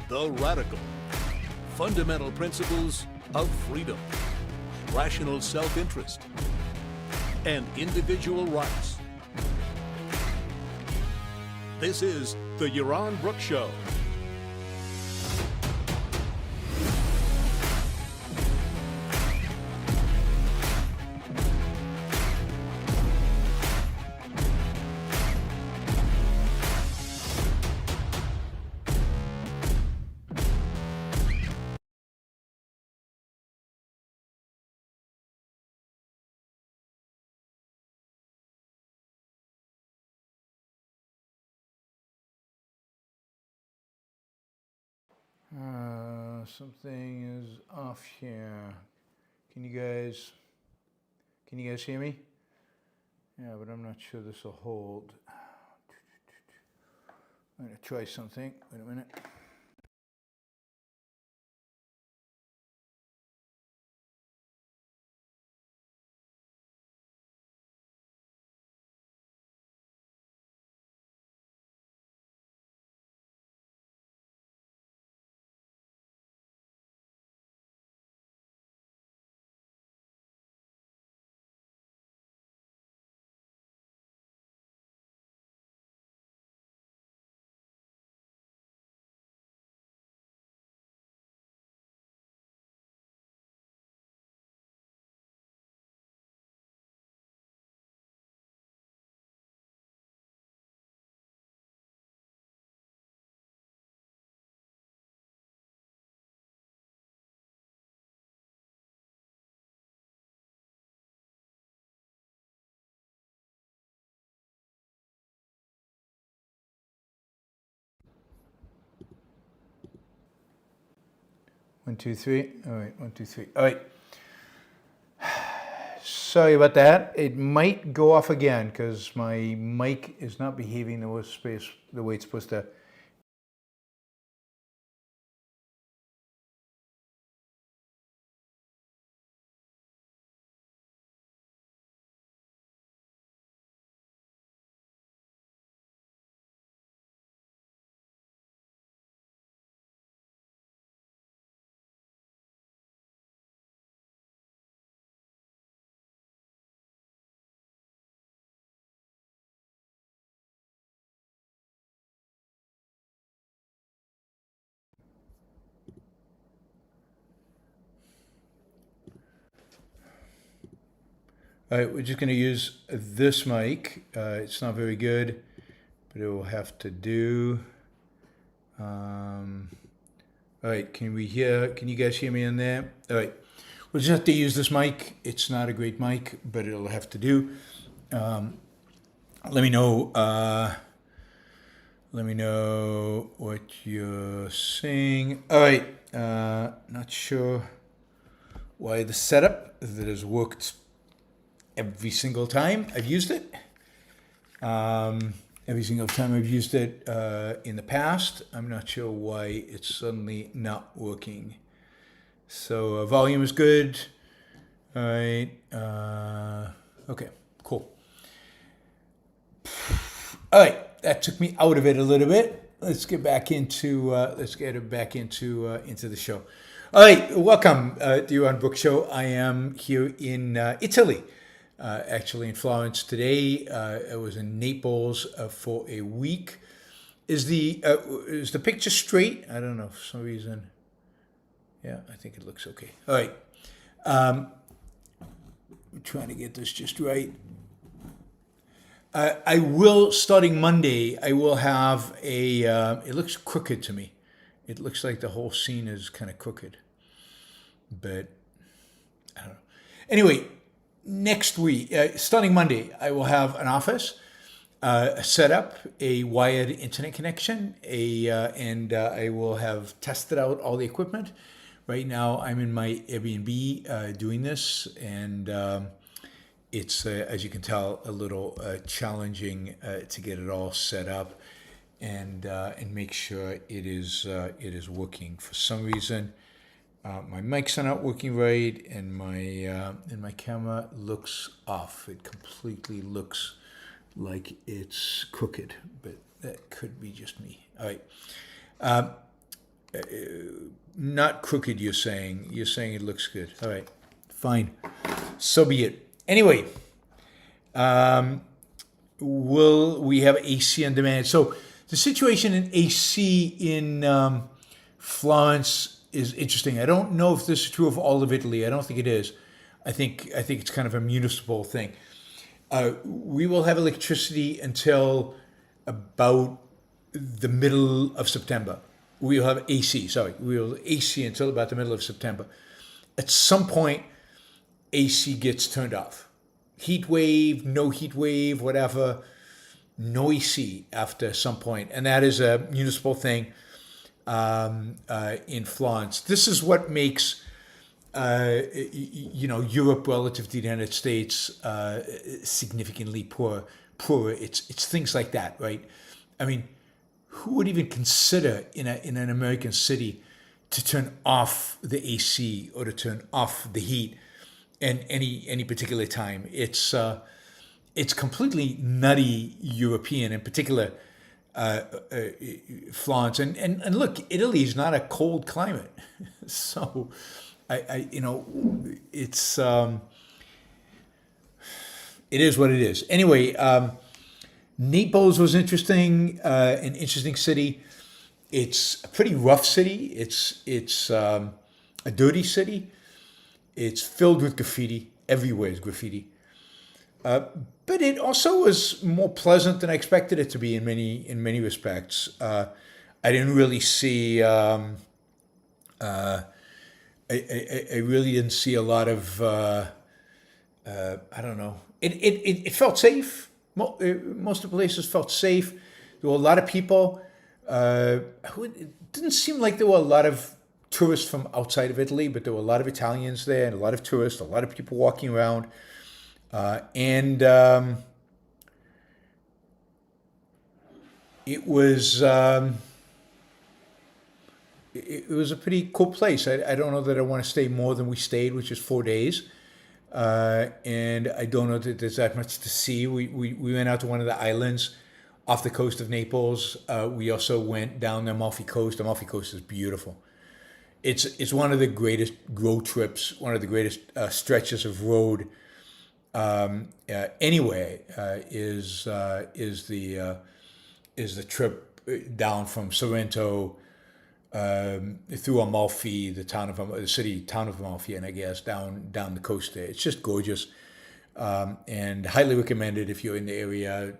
The radical, fundamental principles of freedom, rational self-interest, and individual rights. This is the Yaron Brook Show. Something is off here. Can you guys hear me? Yeah, but I'm not sure this will hold. I'm gonna try something. Wait a minute. One, two, three. All right, 1, 2, 3. All right. Sorry about that. It might go off again because my mic is not behaving the way it's supposed to. All right, we're just going to use this mic. It's not very good, but it will have to do. All right, can you guys hear me in there? All right, we'll just have to use this mic. It's not a great mic, but it'll have to do. Let me know what you're saying. All right, not sure why the setup that has worked every single time I've used it. Every single time I've used it in the past. I'm not sure why it's suddenly not working. So volume is good. All right. Okay, cool. All right, that took me out of it a little bit. Let's get back into the show. All right, welcome to Yaron Brook Show. I am here in Italy. Actually in Florence today. I was in Naples for a week. Is the picture straight? I don't know, for some reason. Yeah, I think it looks okay. All right. I'm trying to get this just right. I will, starting Monday, I will have it looks crooked to me. It looks like the whole scene is kind of crooked. But, I don't know. Anyway, next week, starting Monday, I will have an office, set up a wired internet connection, and I will have tested out all the equipment. Right now, I'm in my Airbnb doing this, and it's, as you can tell, a little challenging to get it all set up and make sure it is working. For some reason, my mics are not working right, and my camera looks off. It completely looks like it's crooked, but that could be just me. All right. not crooked, you're saying. You're saying it looks good. All right, fine. So be it. Anyway, we have AC on demand. So the situation in AC in Florence is interesting. I don't know if this is true of all of Italy. I don't think it is. I think it's kind of a municipal thing. We will have electricity until about the middle of September. We will have AC. We will have AC until about the middle of September. At some point, AC gets turned off. Heat wave, no heat wave, whatever. No AC after some point, and that is a municipal thing in Florence. This is what makes Europe relative to the United States significantly poorer. It's things like that, right? I mean, who would even consider in an American city to turn off the AC or to turn off the heat in any particular time? It's completely nutty European, in particular Florence. And look, Italy is not a cold climate, so it's it is what it is. Anyway, Naples was interesting, an interesting city. It's a pretty rough city. It's a dirty city. It's filled with graffiti. Everywhere is graffiti. But it also was more pleasant than I expected it to be in many respects. I didn't really see. I really didn't see a lot of. I don't know. It felt safe. Most of the places felt safe. There were a lot of people. It didn't seem like there were a lot of tourists from outside of Italy, but there were a lot of Italians there and a lot of tourists, a lot of people walking around. It was it was a pretty cool place. I don't know that I want to stay more than we stayed, which is 4 days. And I don't know that there's that much to see. We went out to one of the islands off the coast of Naples. We also went down the Amalfi Coast. The Amalfi Coast is beautiful. It's one of the greatest road trips, one of the greatest stretches of road anyway. Is the trip down from Sorrento through Amalfi, the town of Amalfi, and I guess down the coast there. It's just gorgeous, and highly recommended if you're in the area.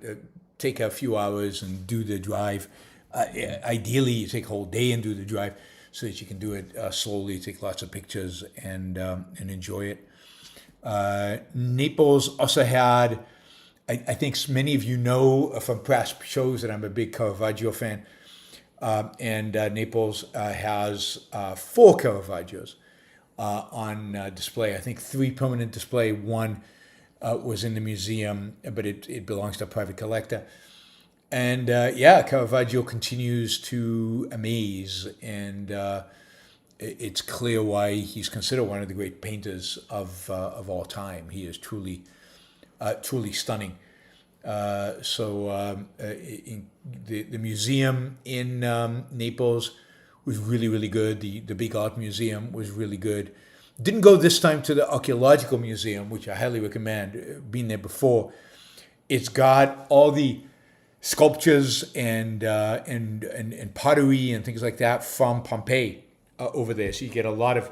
Take a few hours and do the drive. Ideally, you take a whole day and do the drive so that you can do it slowly, take lots of pictures, and enjoy it. Naples also had, I think many of you know from past shows that I'm a big Caravaggio fan. And Naples has 4 Caravaggios on display. I think 3 permanent display. One was in the museum, but it belongs to a private collector. And Caravaggio continues to amaze, and it's clear why he's considered one of the great painters of all time. He is truly stunning. The museum in Naples was really, really good. The Big Art Museum was really good. Didn't go this time to the Archaeological Museum, which I highly recommend. Been there before. It's got all the sculptures and pottery and things like that from Pompeii over there. So you get a lot of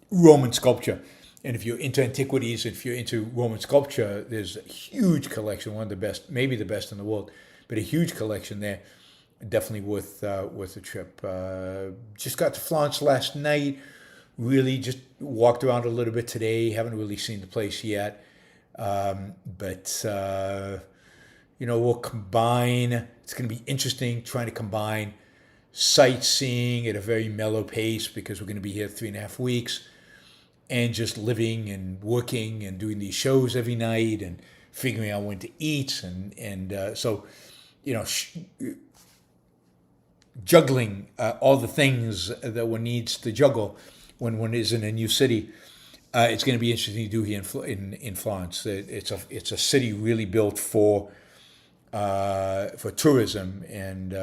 Roman sculpture. And if you're into antiquities, if you're into Roman sculpture, there's a huge collection, one of the best, maybe the best in the world, but a huge collection there. Definitely worth the trip. Just got to Florence last night. Really just walked around a little bit today. Haven't really seen the place yet. But we'll combine. It's going to be interesting trying to combine sightseeing at a very mellow pace because we're going to be here 3.5 weeks. And just living and working and doing these shows every night and figuring out when to eat juggling all the things that one needs to juggle when one is in a new city. It's going to be interesting to do here in Florence. It's a city really built for tourism, and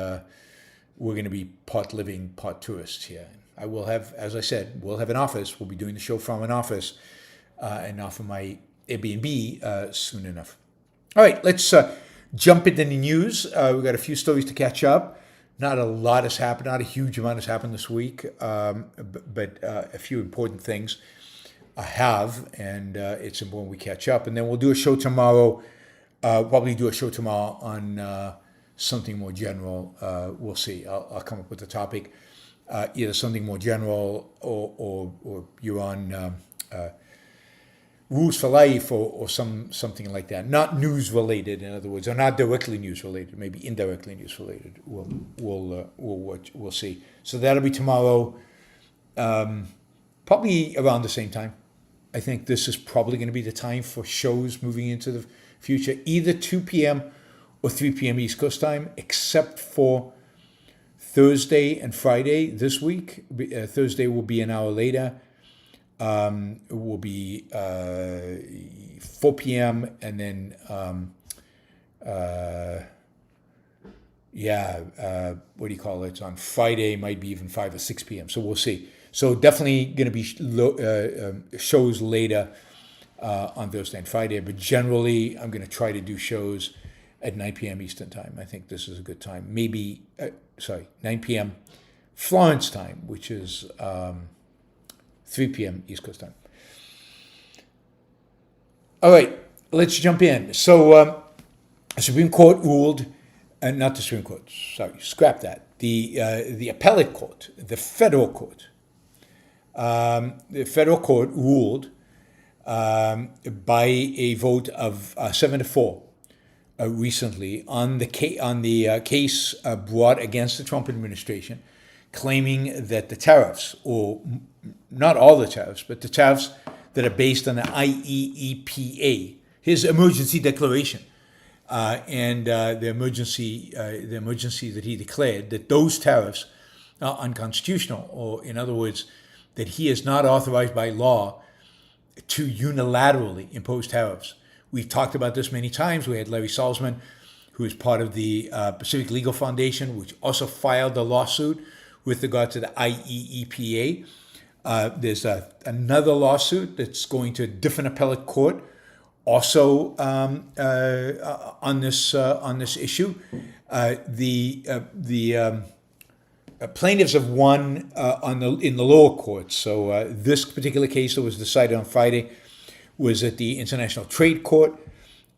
we're going to be part living, part tourists here. I will have, as I said, we'll have an office. We'll be doing the show from an office and not from my Airbnb soon enough. All right, let's jump into the news. We've got a few stories to catch up. Not a lot has happened, not a huge amount has happened this week, but a few important things have, and it's important we catch up. And then we'll do a show tomorrow, probably do a show tomorrow on something more general. We'll see. I'll come up with a topic, either something more general or you're on rules for life or something like that. Not news related, in other words, or not directly news related, maybe indirectly news related. We'll see. So that'll be tomorrow, probably around the same time. I think this is probably going to be the time for shows moving into the future, either 2 p.m. or 3 p.m. East Coast time, except for Thursday and Friday this week. Thursday will be an hour later. It will be 4 p.m. and then, what do you call it? On Friday, might be even 5 or 6 p.m. So we'll see. So definitely going to be shows later on Thursday and Friday. But generally, I'm going to try to do shows at 9 p.m. Eastern time. I think this is a good time. Maybe, 9 p.m. Florence time, which is 3 p.m. East Coast time. All right, let's jump in. So the Supreme Court ruled, not the Supreme Court, scrap that. The appellate court, the federal court, ruled by a vote of 7-4 recently on the case brought against the Trump administration, claiming that the tariffs, or not all the tariffs, but the tariffs that are based on the IEEPA, his emergency declaration, and the emergency that he declared, that those tariffs are unconstitutional, or in other words, that he is not authorized by law to unilaterally impose tariffs. We've talked about this many times. We had Larry Salzman, who is part of the Pacific Legal Foundation, which also filed a lawsuit with regard to the IEEPA. There's another lawsuit that's going to a different appellate court, also on this issue. The plaintiffs have won in the lower courts. So this particular case that was decided on Friday was at the International Trade Court,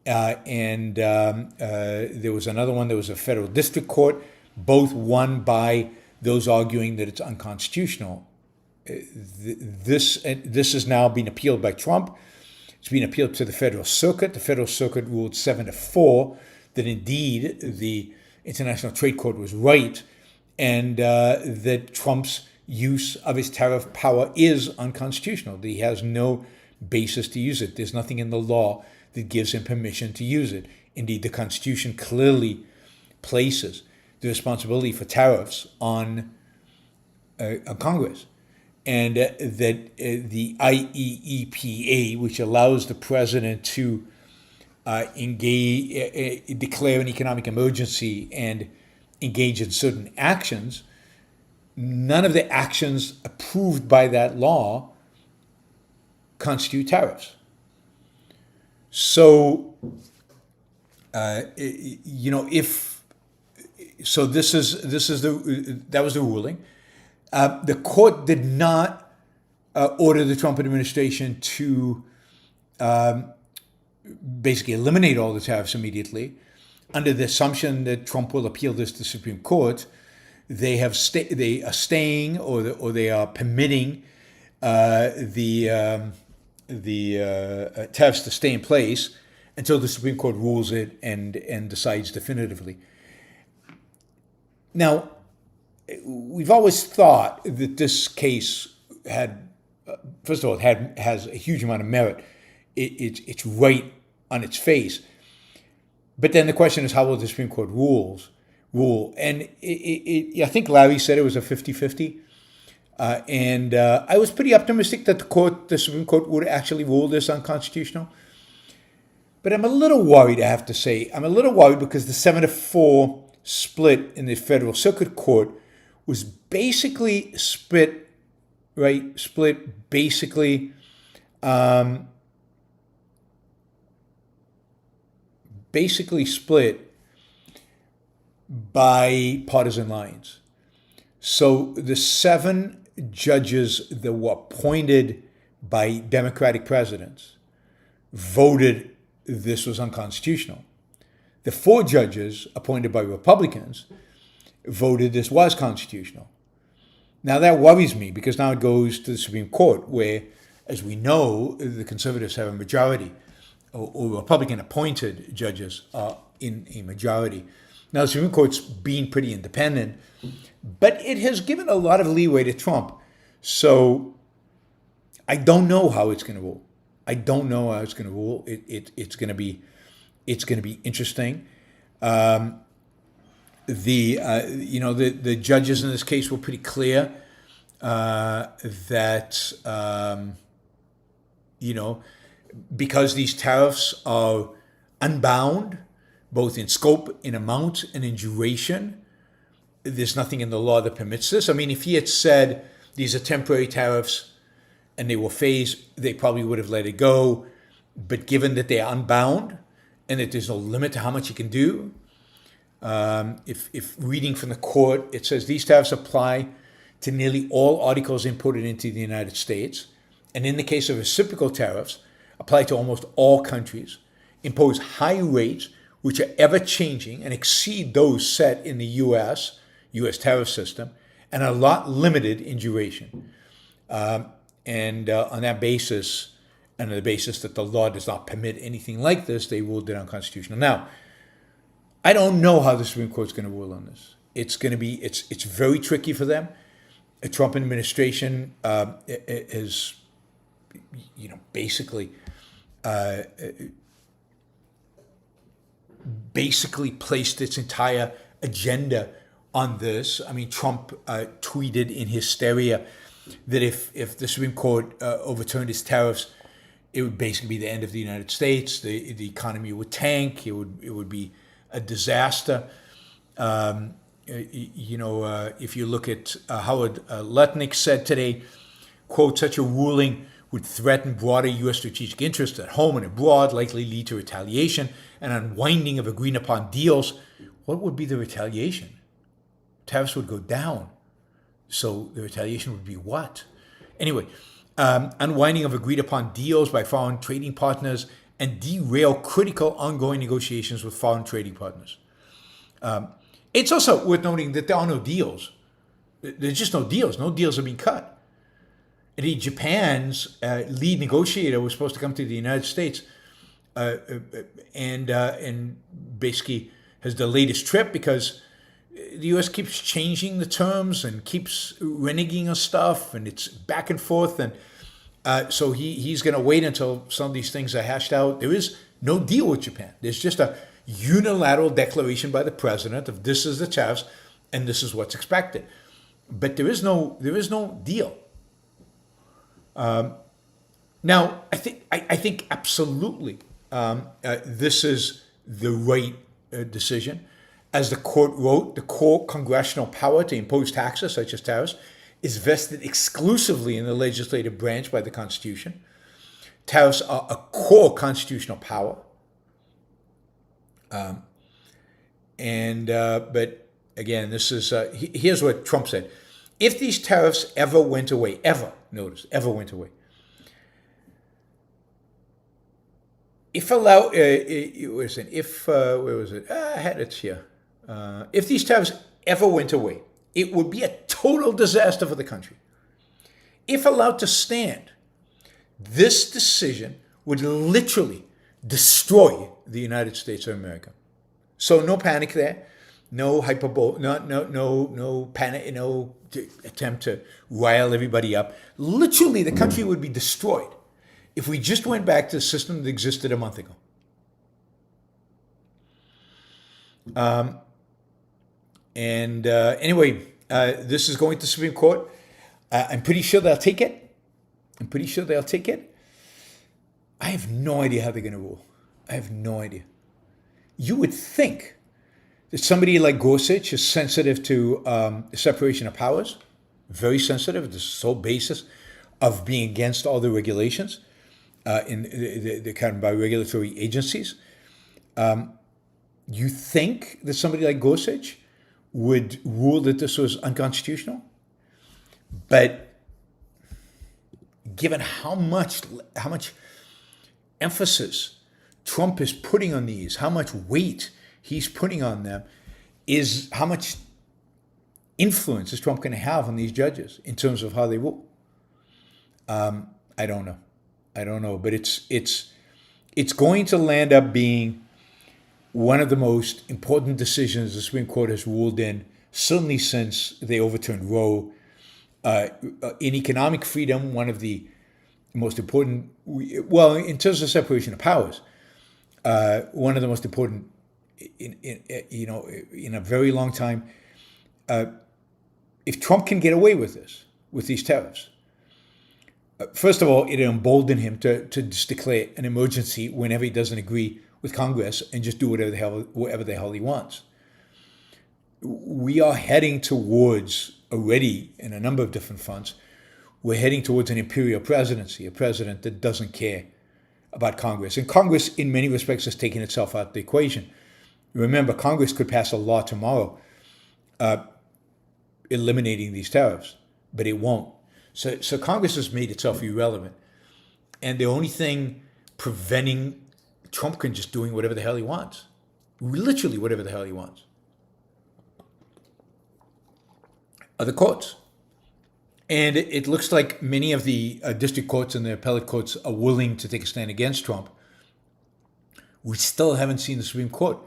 and there was another one. There was a federal district court, both won by those arguing that it's unconstitutional. This is now being appealed by Trump. It's being appealed to the Federal Circuit. The Federal Circuit ruled 7-4 that indeed the International Trade Court was right, and that Trump's use of his tariff power is unconstitutional, that he has no basis to use it. There's nothing in the law that gives him permission to use it. Indeed, the Constitution clearly places the responsibility for tariffs on Congress, and that the IEEPA, which allows the president to declare an economic emergency and engage in certain actions, none of the actions approved by that law constitute tariffs. So, that was the ruling. The court did not order the Trump administration to basically eliminate all the tariffs immediately. Under the assumption that Trump will appeal this to the Supreme Court, they are staying or they are permitting the tariffs to stay in place until the Supreme Court rules it and decides definitively. Now, we've always thought that this case had, first of all, has a huge amount of merit. It's right on its face. But then the question is, how will the Supreme Court rule? And I think Larry said it was a 50-50. And I was pretty optimistic that the Supreme Court would actually rule this unconstitutional. But I'm a little worried, I have to say. I'm a little worried because the 7-4 split in the Federal Circuit Court was basically split by partisan lines. So the 7 judges that were appointed by Democratic presidents voted this was unconstitutional. The 4 judges appointed by Republicans voted this was constitutional. Now that worries me because now it goes to the Supreme Court where, as we know, the conservatives have a majority, or Republican appointed judges are in a majority. Now the Supreme Court's been pretty independent, but it has given a lot of leeway to Trump. So I don't know how it's going to rule. It's going to be interesting. The judges in this case were pretty clear that because these tariffs are unbound, both in scope, in amount, and in duration, there's nothing in the law that permits this. I mean, if he had said these are temporary tariffs and they were phased, they probably would have let it go. But given that they are unbound and that there's no limit to how much you can do, if reading from the court, it says these tariffs apply to nearly all articles imported into the United States, and in the case of reciprocal tariffs, apply to almost all countries, impose high rates which are ever changing and exceed those set in the U.S. tariff system, and are not limited in duration. And on that basis, and on the basis that the law does not permit anything like this, they ruled it unconstitutional. Now, I don't know how the Supreme Court's going to rule on this. It's very tricky for them. The Trump administration is, basically placed its entire agenda on this. I mean, Trump tweeted in hysteria that if the Supreme Court overturned his tariffs, it would basically be the end of the United States. The economy would tank. It would be a disaster. If you look at Howard Lutnick said today, quote, such a ruling would threaten broader U.S. strategic interests at home and abroad, likely lead to retaliation and unwinding of agreed upon deals. What would be the retaliation? Tariffs would go down. So the retaliation would be what? Anyway, unwinding of agreed upon deals by foreign trading partners and derail critical ongoing negotiations with foreign trading partners. It's also worth noting that there are no deals. There's just no deals. No deals are being cut. Indeed, Japan's lead negotiator was supposed to come to the United States and basically has delayed his trip because the U.S. keeps changing the terms and keeps reneging on stuff, and it's back and forth. And so he's going to wait until some of these things are hashed out. There is no deal with Japan. There's just a unilateral declaration by the president of this is the tariffs and this is what's expected. But there is no deal. Now, I think absolutely this is the right decision. As the court wrote, the core congressional power to impose taxes, such as tariffs, is vested exclusively in the legislative branch by the Constitution. Tariffs are a core constitutional power. But again, this is here's what Trump said: if these tariffs ever went away, ever went away, if allowed, where was it? I had it here. If these tariffs ever went away, it would be a total disaster for the country. If allowed to stand, this decision would literally destroy the United States of America. So no panic there, no hyperbole, no panic, no attempt to rile everybody up. Literally, the country would be destroyed if we just went back to the system that existed a month ago. Anyway, this is going to the Supreme Court. I'm pretty sure they'll take it. I have no idea how they're going to rule. I have no idea. You would think that somebody like Gorsuch is sensitive to separation of powers, very sensitive, the sole basis of being against all the regulations in the kind of by regulatory agencies. You think that somebody like Gorsuch would rule that this was unconstitutional? But given how much emphasis Trump is putting on these, how much weight he's putting on them, is how much influence is Trump going to have on these judges in terms of how they rule? I don't know, but it's going to land up being one of the most important decisions the Supreme Court has ruled in, certainly since they overturned Roe. In economic freedom, one of the most important, well, in terms of separation of powers, one of the most important in a very long time. If Trump can get away with this, with these tariffs, first of all, it emboldened him to just declare an emergency whenever he doesn't agree with Congress and just do whatever the hell he wants. We are heading towards, already in a number of different fronts, we're heading towards an imperial presidency, a president that doesn't care about Congress. And Congress, in many respects, has taken itself out of the equation. Remember, Congress could pass a law tomorrow eliminating these tariffs, but it won't. So Congress has made itself irrelevant. And the only thing preventing Trump from just doing whatever the hell he wants, literally whatever the hell he wants, are the courts. And it looks like many of the district courts and the appellate courts are willing to take a stand against Trump. We still haven't seen the Supreme Court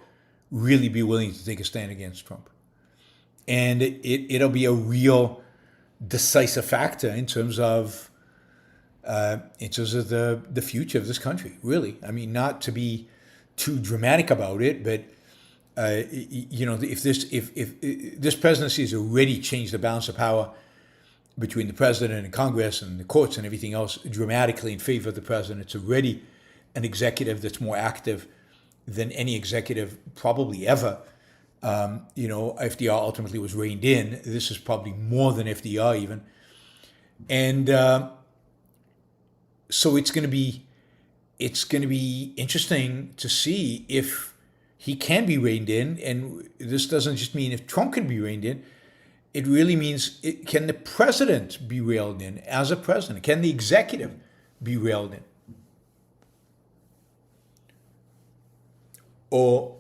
really be willing to take a stand against Trump. And it'll be a real decisive factor in terms of the future of this country, really. I mean, not to be too dramatic about it, but if this presidency has already changed the balance of power between the president and Congress and the courts and everything else dramatically in favor of the president. It's already an executive that's more active than any executive probably ever. FDR ultimately was reined in. This is probably more than FDR even. And so it's going to be interesting to see if he can be reined in. And this doesn't just mean if Trump can be reined in. It really means, can the president be reeled in as a president? Can the executive be reeled in? Or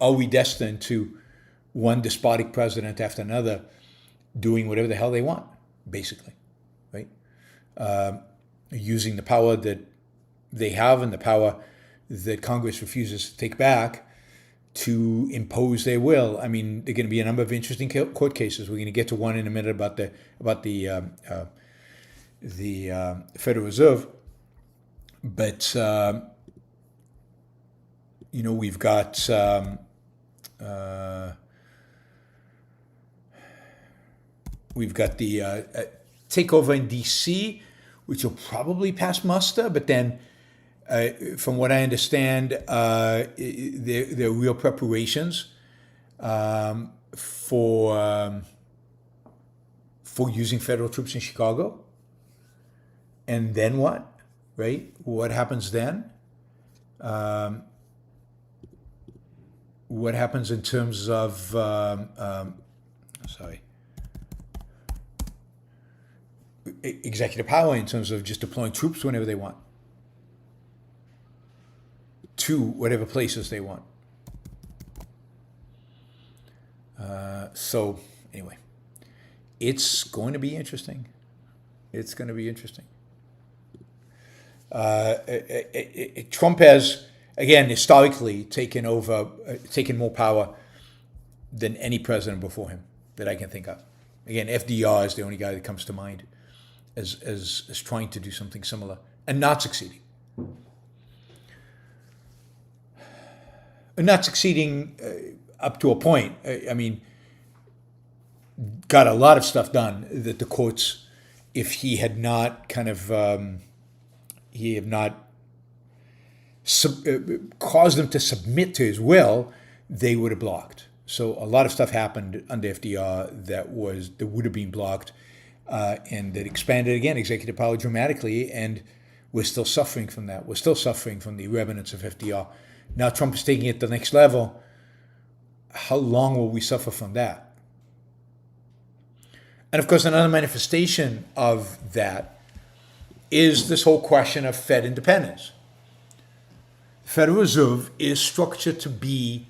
are we destined to one despotic president after another doing whatever the hell they want, basically, right? Using the power that they have and the power that Congress refuses to take back to impose their will. I mean, there are going to be a number of interesting court cases. We're going to get to one in a minute about the Federal Reserve, but we've got the takeover in D.C., which will probably pass muster, but then. From what I understand, there are real preparations for using federal troops in Chicago. And then what? Right? What happens then? What happens in terms of executive power in terms of just deploying troops whenever they want to whatever places they want. So anyway, it's going to be interesting. Trump has, again, historically taken more power than any president before him that I can think of. Again, FDR is the only guy that comes to mind as trying to do something similar and not succeeding. Not succeeding up to a point. I mean, got a lot of stuff done that the courts, if he had not caused them to submit to his will, they would have blocked. So a lot of stuff happened under FDR that would have been blocked, and that expanded again executive power dramatically, and we're still suffering from that. We're still suffering from the remnants of FDR. Now Trump is taking it to the next level. How long will we suffer from that? And of course, another manifestation of that is this whole question of Fed independence. The Federal Reserve is structured to be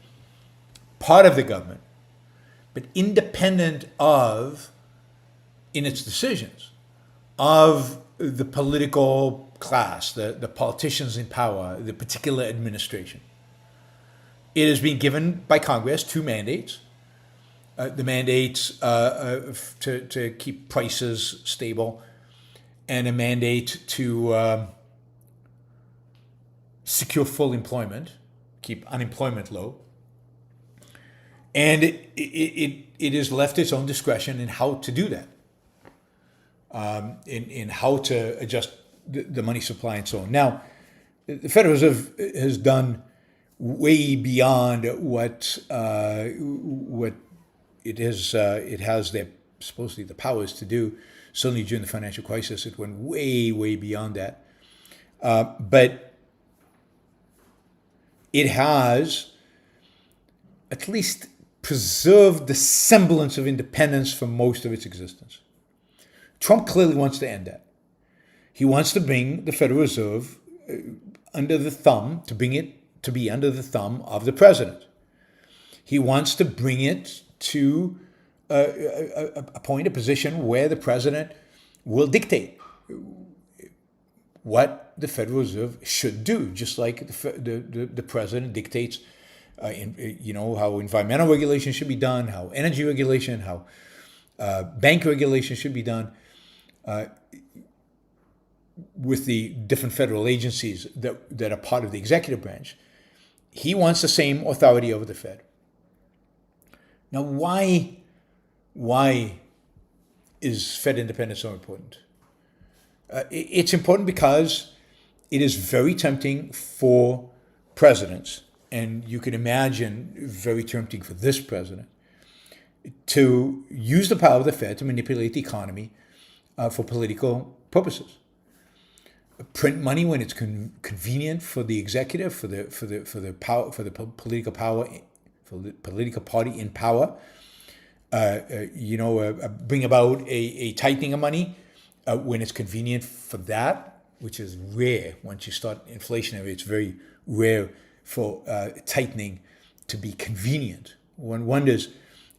part of the government, but independent of, in its decisions, of the political class, the politicians in power, the particular administration. It has been given by Congress 2 mandates. The mandates to keep prices stable, and a mandate to secure full employment, keep unemployment low. And it is left its own discretion in how to do that, in how to adjust the money supply and so on. Now, the Federal Reserve has done way beyond what it has their supposedly the powers to do. Certainly during the financial crisis, it went way beyond that. But it has at least preserved the semblance of independence for most of its existence. Trump clearly wants to end that. He wants to bring the Federal Reserve under the thumb, to bring it to be under the thumb of the president. He wants to bring it to a point, a position where the president will dictate what the Federal Reserve should do, just like the president dictates, how environmental regulation should be done, how energy regulation, how bank regulation should be done, with the different federal agencies that are part of the executive branch. He wants the same authority over the Fed. Now, why is Fed independence so important? It's important because it is very tempting for presidents, and you can imagine very tempting for this president, to use the power of the Fed to manipulate the economy for political purposes. Print money when it's convenient for the executive, for the political power, for the political party in power. Bring about a tightening of money when it's convenient for that, which is rare. Once you start inflationary, it's very rare for tightening to be convenient. One wonders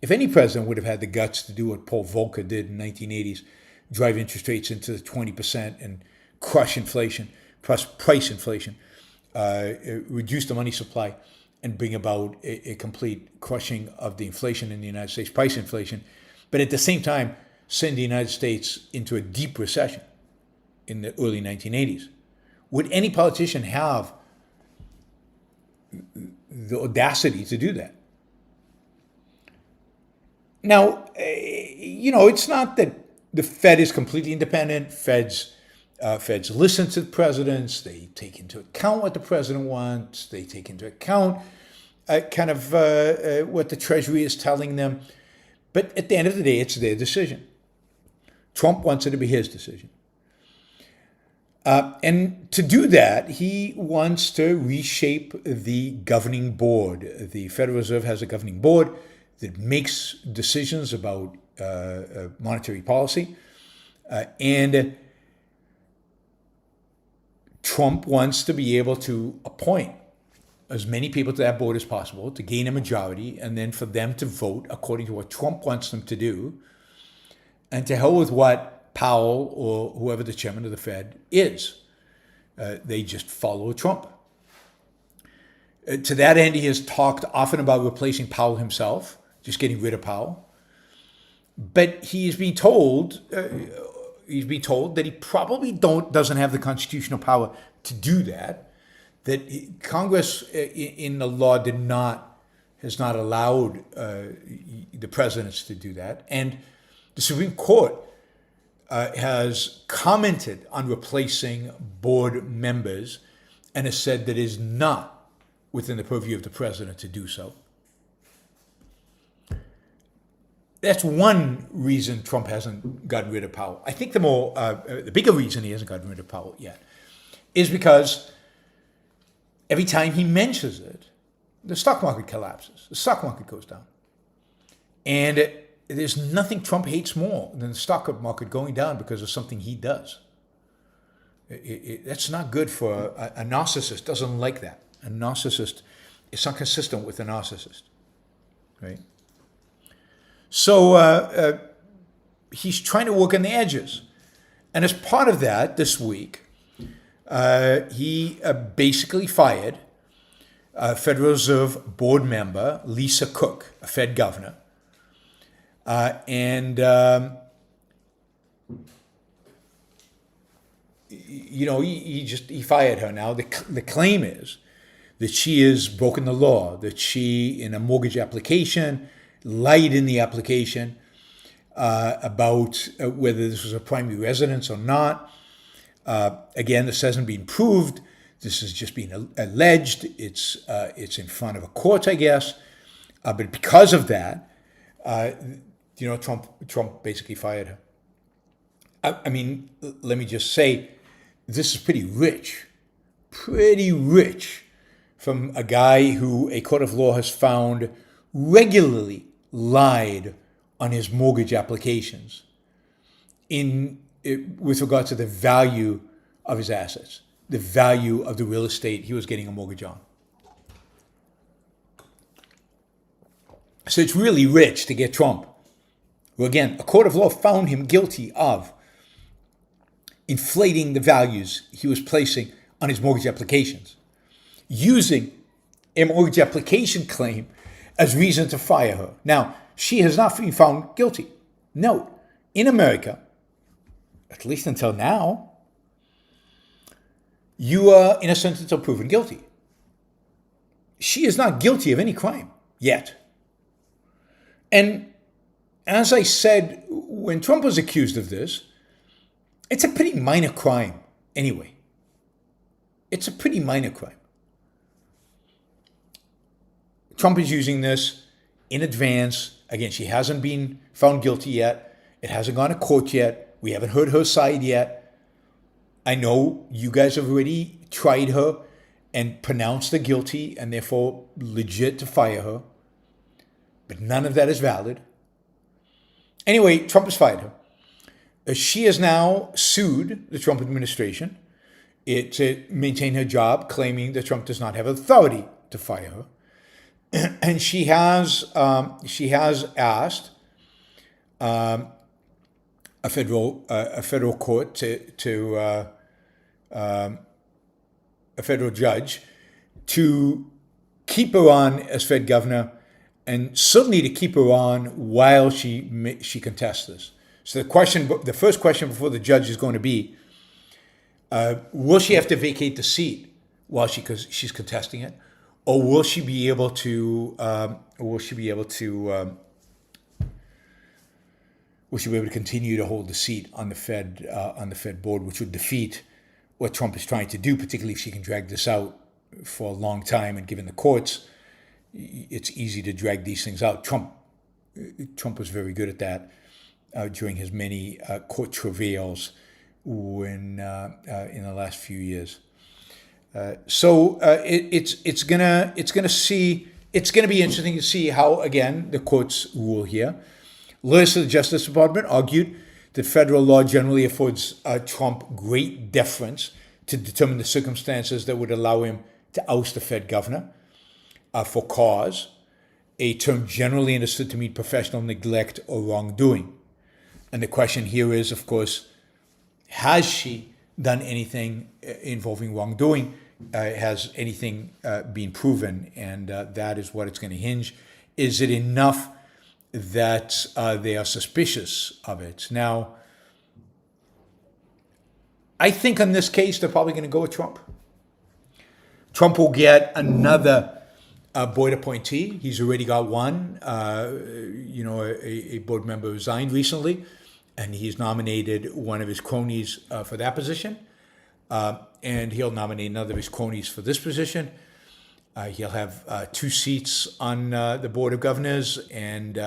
if any president would have had the guts to do what Paul Volcker did in the 1980s, drive interest rates into the 20% and crush inflation, price inflation, reduce the money supply, and bring about a complete crushing of the inflation in the United States, price inflation, but at the same time send the United States into a deep recession in the early 1980s. Would any politician have the audacity to do that? Now, it's not that the Fed is completely independent. Feds listen to the presidents. They take into account what the president wants. They take into account what the Treasury is telling them. But at the end of the day, it's their decision. Trump wants it to be his decision. And to do that, he wants to reshape the governing board. The Federal Reserve has a governing board that makes decisions about monetary policy. And Trump wants to be able to appoint as many people to that board as possible to gain a majority, and then for them to vote according to what Trump wants them to do, and to hell with what Powell or whoever the chairman of the Fed is. They just follow Trump. To that end, he has talked often about replacing Powell himself, just getting rid of Powell. But he's been told that he probably doesn't have the constitutional power to do that. That Congress, in the law, has not allowed the presidents to do that, and the Supreme Court has commented on replacing board members, and has said that it is not within the purview of the president to do so. that's one reason Trump hasn't gotten rid of Powell. I think the bigger reason he hasn't gotten rid of Powell yet is because every time he mentions it, the stock market collapses. The stock market goes down. And there's nothing Trump hates more than the stock market going down because of something he does. That's not good for a narcissist. Doesn't like that. A narcissist is not consistent with a narcissist, right? So he's trying to work on the edges. And as part of that, this week, he basically fired Federal Reserve board member Lisa Cook, a Fed governor. He fired her. Now the claim is that she has broken the law, that she, in a mortgage application, lied in the application about whether this was a primary residence or not. Again, this hasn't been proved. This is just being alleged. It's in front of a court, I guess. But because of that, Trump basically fired her. I mean, let me just say, this is pretty rich from a guy who a court of law has found regularly lied on his mortgage applications with regard to the value of his assets, the value of the real estate he was getting a mortgage on. So it's really rich to get Trump, who again, a court of law found him guilty of inflating the values he was placing on his mortgage applications, using a mortgage application claim as reason to fire her. Now, she has not been found guilty. Note, in America, at least until now, you are innocent until proven guilty. She is not guilty of any crime yet. And as I said, when Trump was accused of this, it's a pretty minor crime anyway. It's a pretty minor crime. Trump is using this in advance. Again, she hasn't been found guilty yet. It hasn't gone to court yet. We haven't heard her side yet. I know you guys have already tried her and pronounced her guilty and therefore legit to fire her. But none of that is valid. Anyway, Trump has fired her. She has now sued the Trump administration to maintain her job, claiming that Trump does not have authority to fire her. And she has asked a federal court a federal judge to keep her on as Fed governor, and certainly to keep her on while she contests this. So the first question before the judge is going to be, will she have to vacate the seat while she's contesting it, or will she be able to continue to hold the seat on the Fed board, which would defeat what Trump is trying to do, particularly if she can drag this out for a long time. And given the courts, it's easy to drag these things out. Trump was very good at that during his many court travails in the last few years. So it's gonna be interesting to see how, again, the courts rule here. Lawyers of the Justice Department argued that federal law generally affords Trump great deference to determine the circumstances that would allow him to oust a Fed governor for cause, a term generally understood to mean professional neglect or wrongdoing. And the question here is, of course, has she done anything involving wrongdoing? Has anything been proven? And that is what it's going to hinge. Is it enough that they are suspicious of it? Now, I think in this case, they're probably going to go with Trump. Trump will get another board appointee. He's already got one. A board member resigned recently, and he's nominated one of his cronies for that position. And he'll nominate another of his cronies for this position. He'll have 2 seats on the Board of Governors, and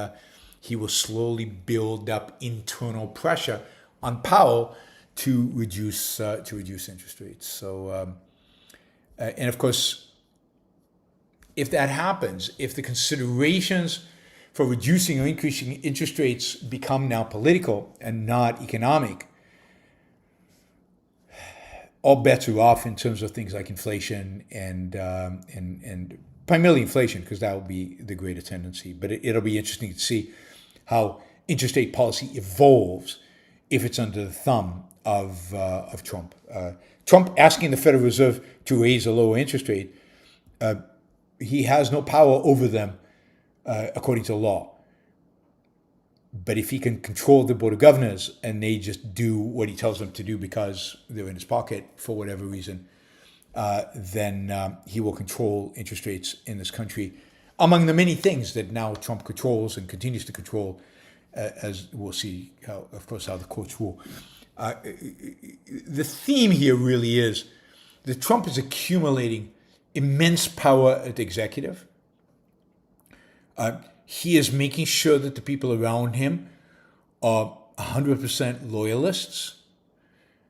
he will slowly build up internal pressure on Powell to reduce interest rates. So, and of course, if that happens, if the considerations for reducing or increasing interest rates become now political and not economic, all bets are off in terms of things like inflation and primarily inflation, because that will be the greater tendency. But it'll be interesting to see how interest rate policy evolves if it's under the thumb of Trump. Trump asking the Federal Reserve to raise a lower interest rate, he has no power over them according to law. But if he can control the Board of Governors and they just do what he tells them to do because they're in his pocket for whatever reason, then he will control interest rates in this country, among the many things that now Trump controls and continues to control, as we'll see, how the courts rule. The theme here really is that Trump is accumulating immense power at the executive. He is making sure that the people around him are 100% loyalists.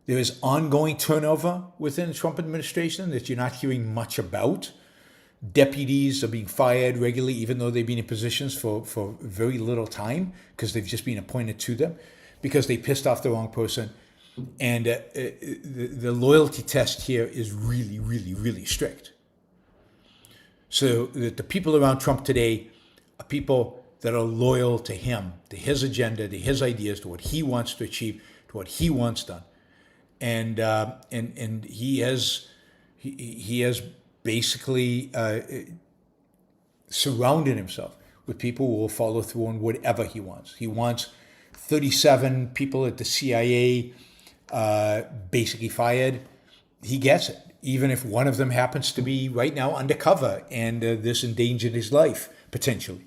There is ongoing turnover within the Trump administration that you're not hearing much about. Deputies are being fired regularly, even though they've been in positions for very little time, because they've just been appointed to them, because they pissed off the wrong person. And the loyalty test here is really, really, really strict. So that the people around Trump today are people that are loyal to him, to his agenda, to his ideas, to what he wants to achieve, to what he wants done. And he has basically surrounded himself with people who will follow through on whatever he wants. He wants 37 people at the CIA basically fired. He gets it, even if one of them happens to be right now undercover and this endangered his life potentially.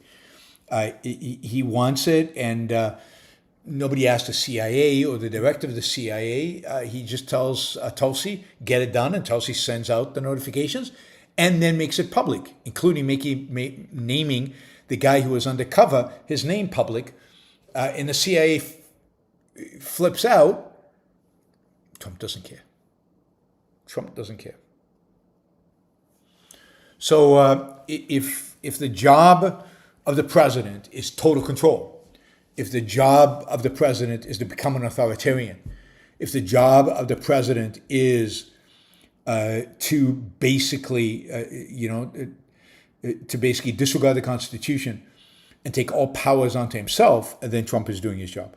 He wants it, and nobody asked the CIA or the director of the CIA. He just tells Tulsi, get it done, and Tulsi sends out the notifications and then makes it public, including naming the guy who was undercover, his name public, and the CIA flips out. Trump doesn't care. Trump doesn't care. So if the job of the president is total control, if the job of the president is to become an authoritarian, if the job of the president is to basically, disregard the Constitution and take all powers onto himself, then Trump is doing his job.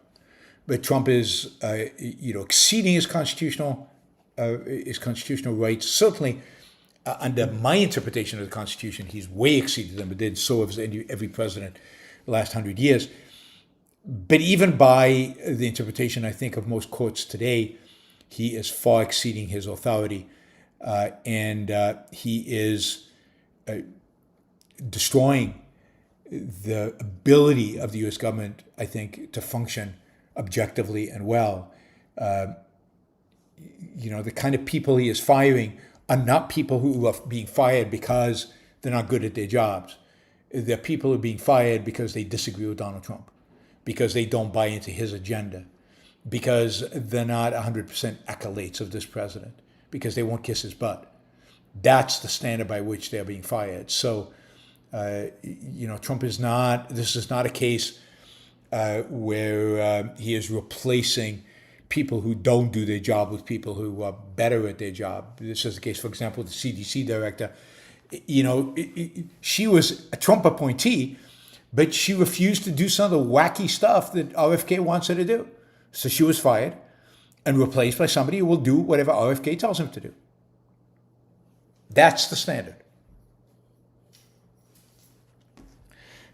But Trump is, exceeding his constitutional rights. Certainly, under my interpretation of the Constitution, he's way exceeded them, but did so has every president the last 100 years. But even by the interpretation, I think, of most courts today, he is far exceeding his authority, and he is destroying the ability of the U.S. government, I think, to function objectively and well. The kind of people he is firing are not people who are being fired because they're not good at their jobs. They're people who are being fired because they disagree with Donald Trump, because they don't buy into his agenda, because they're not 100% acolytes of this president, because they won't kiss his butt. That's the standard by which they're being fired. So, Trump is not, this is not a case where he is replacing people who don't do their job with people who are better at their job. This is the case, for example, the CDC director. She was a Trump appointee, but she refused to do some of the wacky stuff that RFK wants her to do. So she was fired and replaced by somebody who will do whatever RFK tells him to do. That's the standard.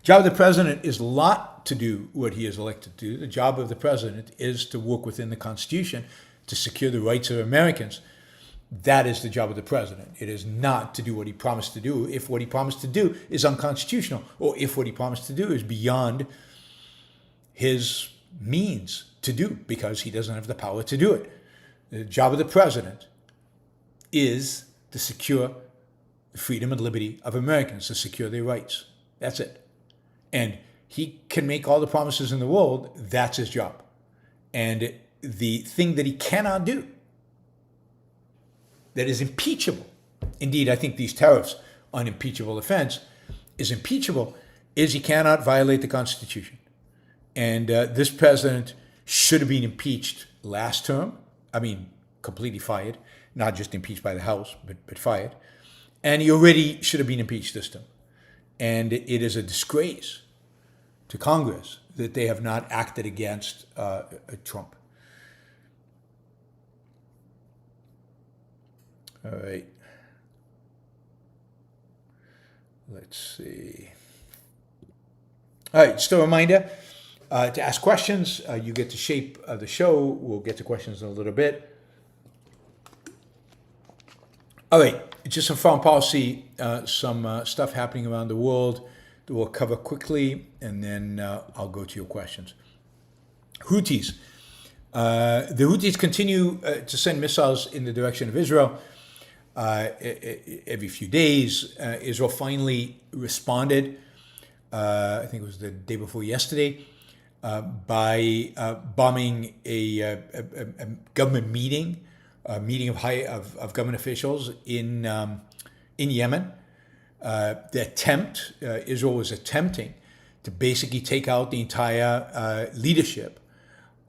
Job of the president is not to do what he is elected to do. The job of the president is to work within the Constitution to secure the rights of Americans. That is the job of the president. It is not to do what he promised to do if what he promised to do is unconstitutional, or if what he promised to do is beyond his means to do, because he doesn't have the power to do it. The job of the president is to secure the freedom and liberty of Americans, to secure their rights. That's it. And He can make all the promises in the world. That's his job. And the thing that he cannot do, that is impeachable, indeed, I think these tariffs on impeachable offense is impeachable, is he cannot violate the Constitution. And this president should have been impeached last term. I mean, completely fired, not just impeached by the House, but fired. And he already should have been impeached this term. And it is a disgrace to Congress that they have not acted against Trump. All right. Let's see. All right, just a reminder to ask questions. You get to shape the show. We'll get to questions in a little bit. All right, just some foreign policy, some stuff happening around the world that we'll cover quickly, and then I'll go to your questions. Houthis. The Houthis continue to send missiles in the direction of Israel. Every few days, Israel finally responded, I think it was the day before yesterday, by bombing a government meeting, a meeting of government officials in Yemen. The attempt, Israel was attempting to basically take out the entire leadership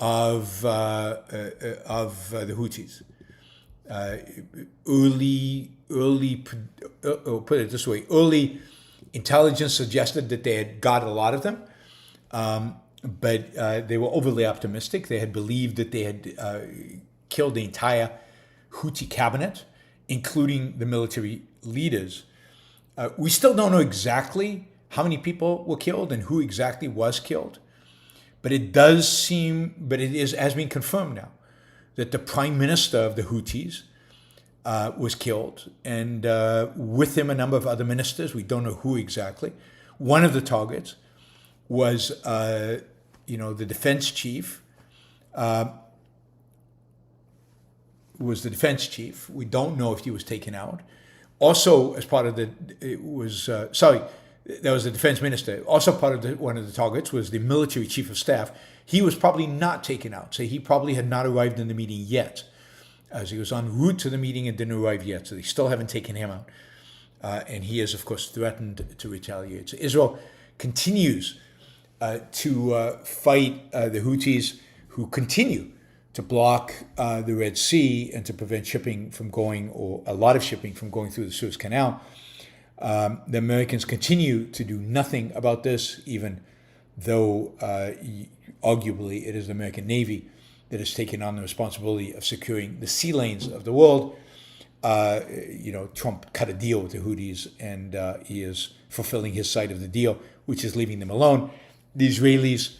of the Houthis. Put it this way, early intelligence suggested that they had got a lot of them, but they were overly optimistic. They had believed that they had killed the entire Houthi cabinet, including the military leaders. We still don't know exactly how many people were killed and who exactly was killed, but it does seem, but it has been confirmed now, that the prime minister of the Houthis was killed, and with him a number of other ministers. We don't know who exactly. One of the targets was, the defense chief. We don't know if he was taken out. Also, as part of that was the defense minister. Also part of one of the targets was the military chief of staff. He was probably not taken out, so he probably had not arrived in the meeting yet, as he was en route to the meeting and didn't arrive yet, so they still haven't taken him out. And he has, of course, threatened to retaliate. So Israel continues to fight the Houthis, who continue to block the Red Sea and to prevent shipping from going, or a lot of shipping from going through the Suez Canal. The Americans continue to do nothing about this, even though arguably it is the American Navy that has taken on the responsibility of securing the sea lanes of the world. Trump cut a deal with the Houthis, and he is fulfilling his side of the deal, which is leaving them alone. The Israelis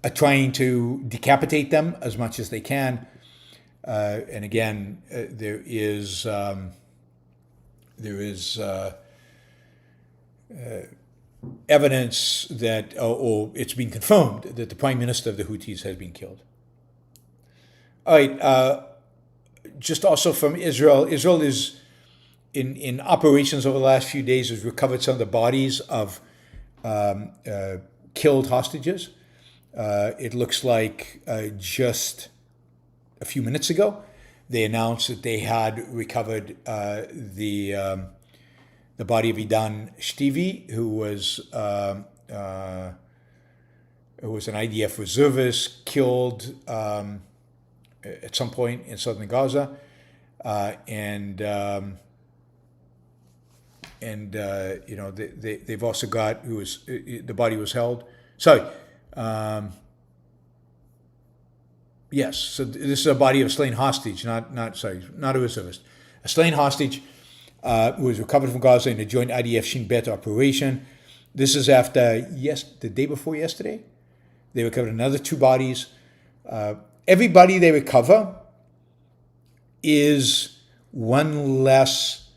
are trying to decapitate them as much as they can. And again, there is evidence that, or it's been confirmed, that the prime minister of the Houthis has been killed. All right, just also from Israel. Israel is, in operations over the last few days, has recovered some of the bodies of killed hostages. It looks like just a few minutes ago, they announced that they had recovered the body of Idan Shtivi, who was an IDF reservist killed at some point in southern Gaza, they've also got the body was held. Yes, so this is a body of a slain hostage, not a reservist. A slain hostage who was recovered from Gaza in a joint IDF Shin Bet operation. This is after, the day before yesterday, they recovered another 2 bodies. Every body they recover is one less,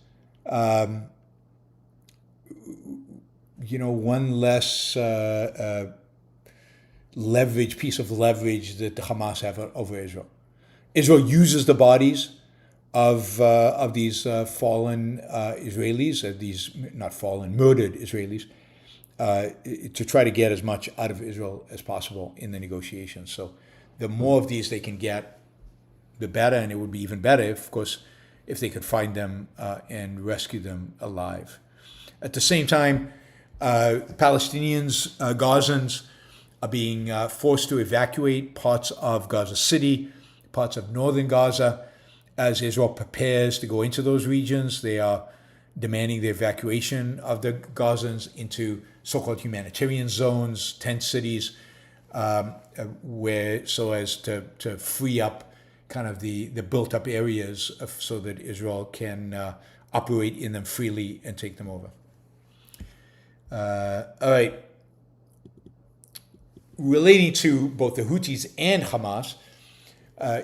piece of leverage that the Hamas have over Israel. Israel uses the bodies of these fallen Israelis, these not fallen, murdered Israelis, to try to get as much out of Israel as possible in the negotiations. So the more of these they can get, the better, and it would be even better, of course, if they could find them and rescue them alive. At the same time, Palestinians, Gazans, are being forced to evacuate parts of Gaza City, parts of northern Gaza. As Israel prepares to go into those regions, they are demanding the evacuation of the Gazans into so-called humanitarian zones, tent cities, where so as to free up kind of the built-up areas so that Israel can operate in them freely and take them over. All right. Relating to both the Houthis and Hamas,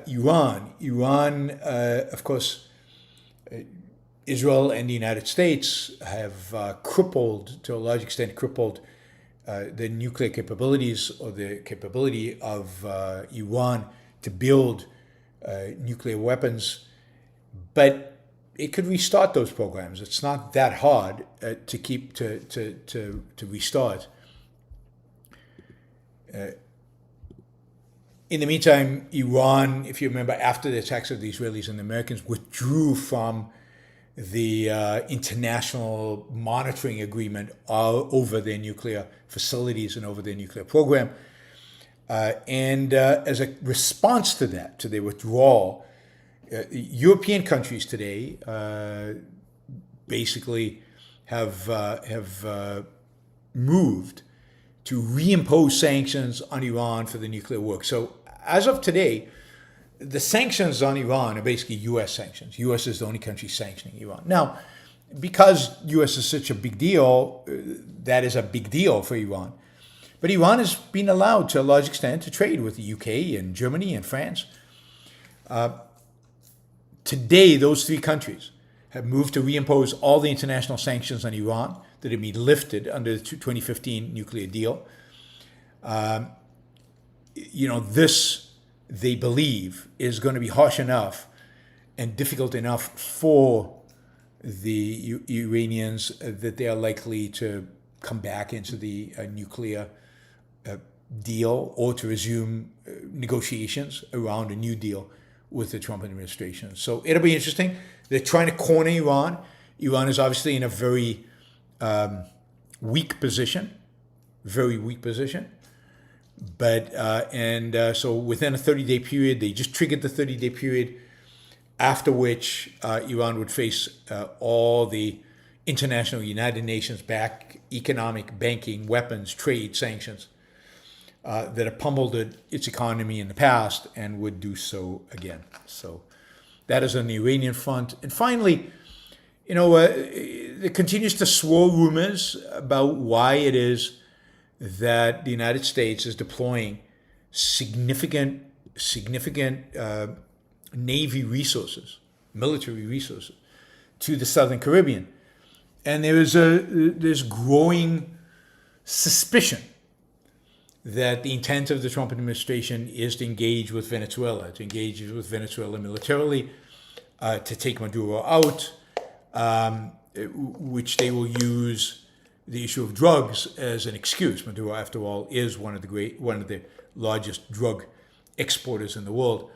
Iran, of course, Israel and the United States have to a large extent, crippled the nuclear capabilities or the capability of Iran to build nuclear weapons. But it could restart those programs. It's not that hard to restart. In the meantime, Iran, if you remember, after the attacks of the Israelis and the Americans, withdrew from the international monitoring agreement over their nuclear facilities and over their nuclear program. And as a response to that, to their withdrawal, European countries today basically have moved to reimpose sanctions on Iran for the nuclear work. So as of today, the sanctions on Iran are basically U.S. sanctions. U.S. is the only country sanctioning Iran. Now, because U.S. is such a big deal, that is a big deal for Iran. But Iran has been allowed, to a large extent, to trade with the UK and Germany and France. Today, those three countries have moved to reimpose all the international sanctions on Iran that had been lifted under the 2015 nuclear deal. This, they believe, is going to be harsh enough and difficult enough for the Iranians that they are likely to come back into the nuclear deal or to resume negotiations around a new deal with the Trump administration. So it'll be interesting. They're trying to corner Iran. Iran is obviously in a very weak position, very weak position. But so within a 30-day period, they just triggered the 30-day period, after which Iran would face all the international United Nations-backed economic, banking, weapons, trade sanctions that have pummeled its economy in the past and would do so again. So that is on the Iranian front. And finally, there continues to swirl rumors about why it is that the United States is deploying significant Navy resources, military resources, to the Southern Caribbean. And there's growing suspicion that the intent of the Trump administration is to engage with Venezuela, militarily, to take Maduro out, which they will use the issue of drugs as an excuse. Maduro, after all, is one of the largest drug exporters in the world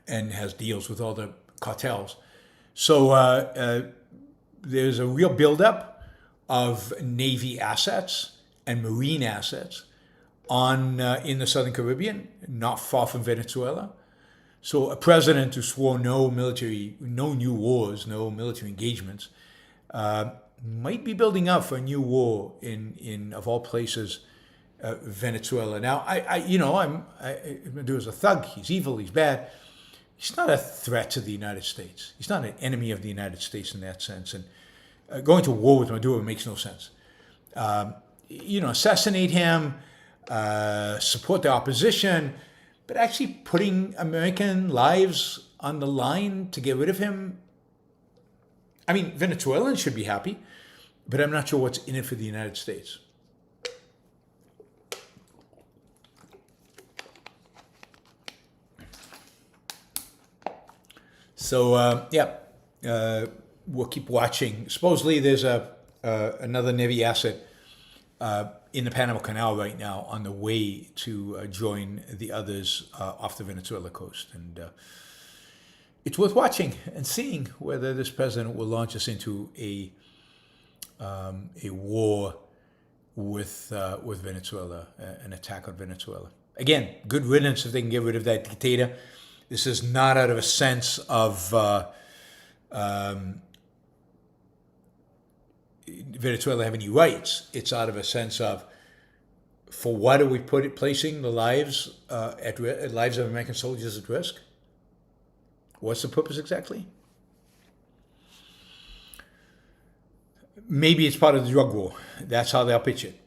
and has deals with all the cartels. So there's a real buildup of Navy assets and Marine assets in the Southern Caribbean, not far from Venezuela. So a president who swore no new wars, no military engagements, might be building up for a new war in of all places, Venezuela. Now, Maduro's a thug. He's evil. He's bad. He's not a threat to the United States. He's not an enemy of the United States in that sense. And going to war with Maduro makes no sense. Assassinate him, support the opposition, but actually putting American lives on the line to get rid of him. I mean, Venezuelans should be happy, but I'm not sure what's in it for the United States. So, we'll keep watching. Supposedly there's another Navy asset in the Panama Canal right now on the way to join the others off the Venezuela coast. And it's worth watching and seeing whether this president will launch us into a war with Venezuela, an attack on Venezuela. Again, good riddance if they can get rid of that dictator. This is not out of a sense of Venezuela have any rights. It's out of a sense of, for what are we placing the lives lives of American soldiers at risk? What's the purpose exactly? Maybe it's part of the drug war. That's how they'll pitch it.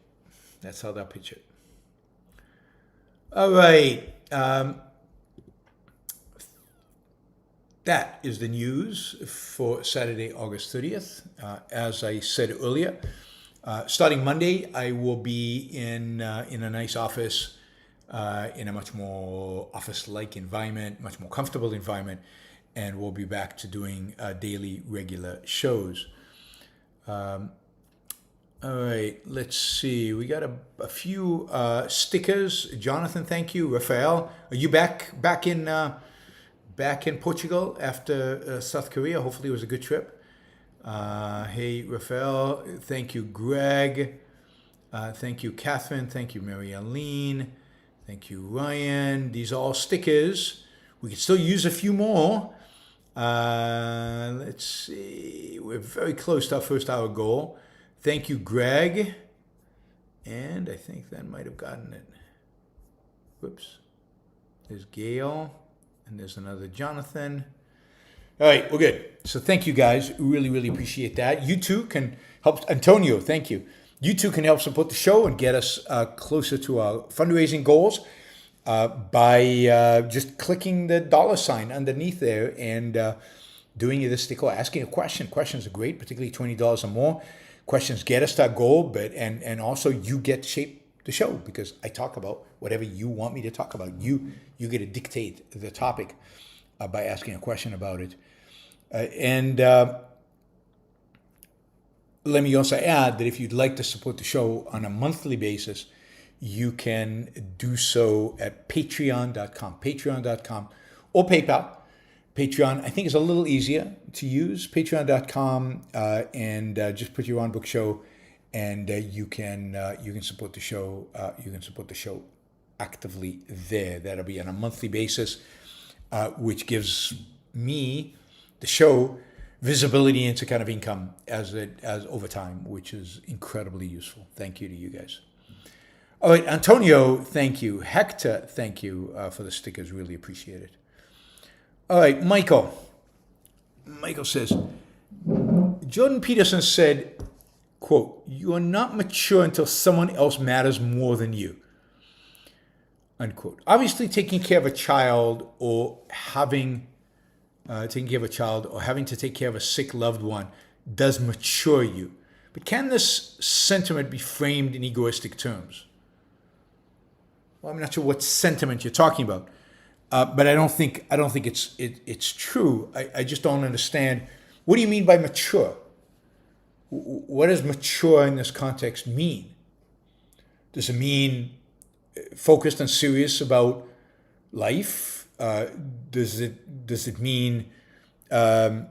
All right. That is the news for Saturday, August 30th. As I said earlier, starting Monday, I will be in a nice office, in a much more office-like environment, much more comfortable environment, and we'll be back to doing daily, regular shows. All right, let's see. We got a few stickers. Jonathan, thank you. Rafael, are you back in Portugal after South Korea? Hopefully it was a good trip. Hey, Rafael, thank you. Greg, thank you. Catherine, thank you. Mary Aline, thank you. Ryan, these are all stickers. We can still use a few more. Let's see. We're very close to our first hour goal. Thank you, Greg. And I think that might have gotten it. Whoops. There's Gail. And there's another Jonathan. All right, we're good. So thank you guys. Really, really appreciate that. You too can help. Antonio, thank you. You too can help support the show and get us closer to our fundraising goals by just clicking the $ underneath there and doing either sticker or asking a question. Questions are great, particularly $20 or more. Questions get us to our goal, but and also you get to shape the show because I talk about whatever you want me to talk about. You get to dictate the topic by asking a question about it. And let me also add that if you'd like to support the show on a monthly basis, you can do so at patreon.com, or PayPal. Patreon, I think, is a little easier to use. Patreon.com, and just put Yaron Brook Show, and you can support the show. You can support the show actively there. That'll be on a monthly basis, which gives me, the show, visibility into kind of income as over time, which is incredibly useful. Thank you to you guys. All right, Antonio, thank you. Hector, thank you for the stickers. Really appreciate it. All right, Michael. Michael says, Jordan Peterson said, quote, "You are not mature until someone else matters more than you." Unquote. Obviously, taking care of a child or having to take care of a sick loved one does mature you. But can this sentiment be framed in egoistic terms? Well, I'm not sure what sentiment you're talking about, but I don't think it's true. I just don't understand. What do you mean by mature? What does mature in this context mean? Does it mean focused and serious about life? Does it mean? I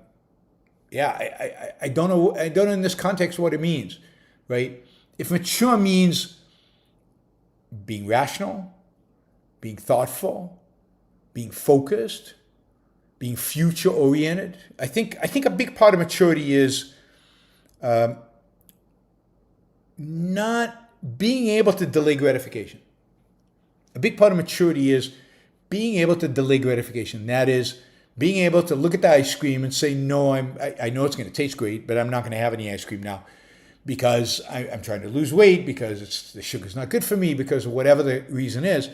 don't know. I don't know in this context what it means, right? If mature means being rational, being thoughtful, being focused, being future oriented, I think a big part of maturity is not being able to delay gratification. A big part of maturity is being able to delay gratification. That is, being able to look at the ice cream and say, no, I know it's going to taste great, but I'm not going to have any ice cream now because I'm trying to lose weight, because the sugar's not good for me, because of whatever the reason is,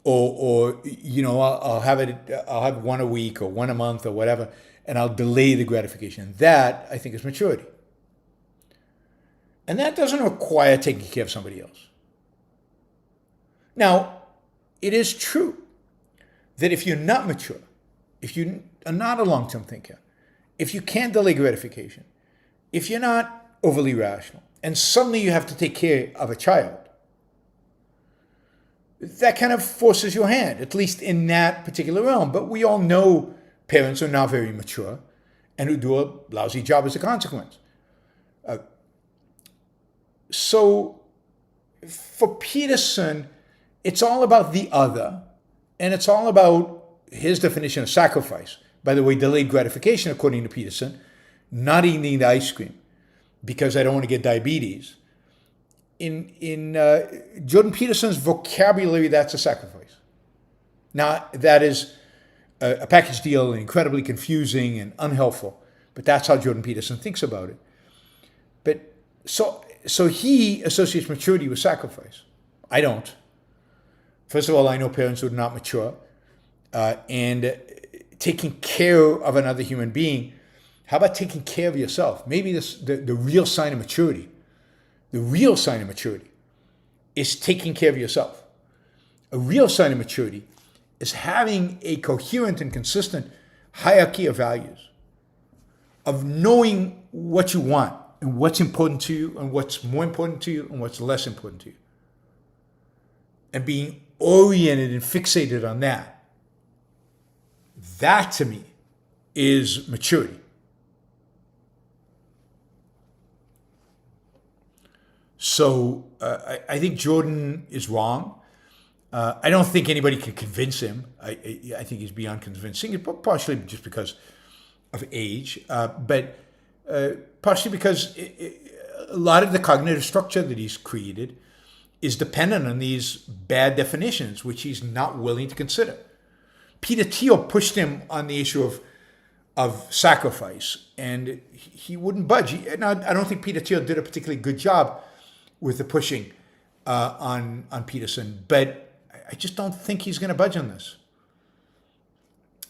or I'll have one a week or one a month or whatever, and I'll delay the gratification. That, I think, is maturity. And that doesn't require taking care of somebody else. Now, it is true that if you're not mature, if you are not a long-term thinker, if you can't delay gratification, if you're not overly rational, and suddenly you have to take care of a child. That kind of forces your hand, at least in that particular realm. But we all know parents are not very mature and who do a lousy job as a consequence. So for Peterson, it's all about the other, and it's all about his definition of sacrifice. By the way, delayed gratification, according to Peterson, not eating the ice cream because I don't want to get diabetes. In Jordan Peterson's vocabulary, that's a sacrifice. Now, that is a package deal and incredibly confusing and unhelpful, but that's how Jordan Peterson thinks about it. But so he associates maturity with sacrifice. I don't. First of all, I know parents who are not mature, and taking care of another human being. How about taking care of yourself? Maybe the real sign of maturity. The real sign of maturity is taking care of yourself. A real sign of maturity is having a coherent and consistent hierarchy of values, of knowing what you want and what's important to you and what's more important to you and what's less important to you, and being oriented and fixated on that. That, to me, is maturity. So I think Jordan is wrong. I don't think anybody can convince him. I think he's beyond convincing, partially just because of age, but partially because a lot of the cognitive structure that he's created is dependent on these bad definitions, which he's not willing to consider. Peter Thiel pushed him on the issue of sacrifice, and he wouldn't budge. Now, I don't think Peter Thiel did a particularly good job with the pushing on Peterson, but I just don't think he's going to budge on this.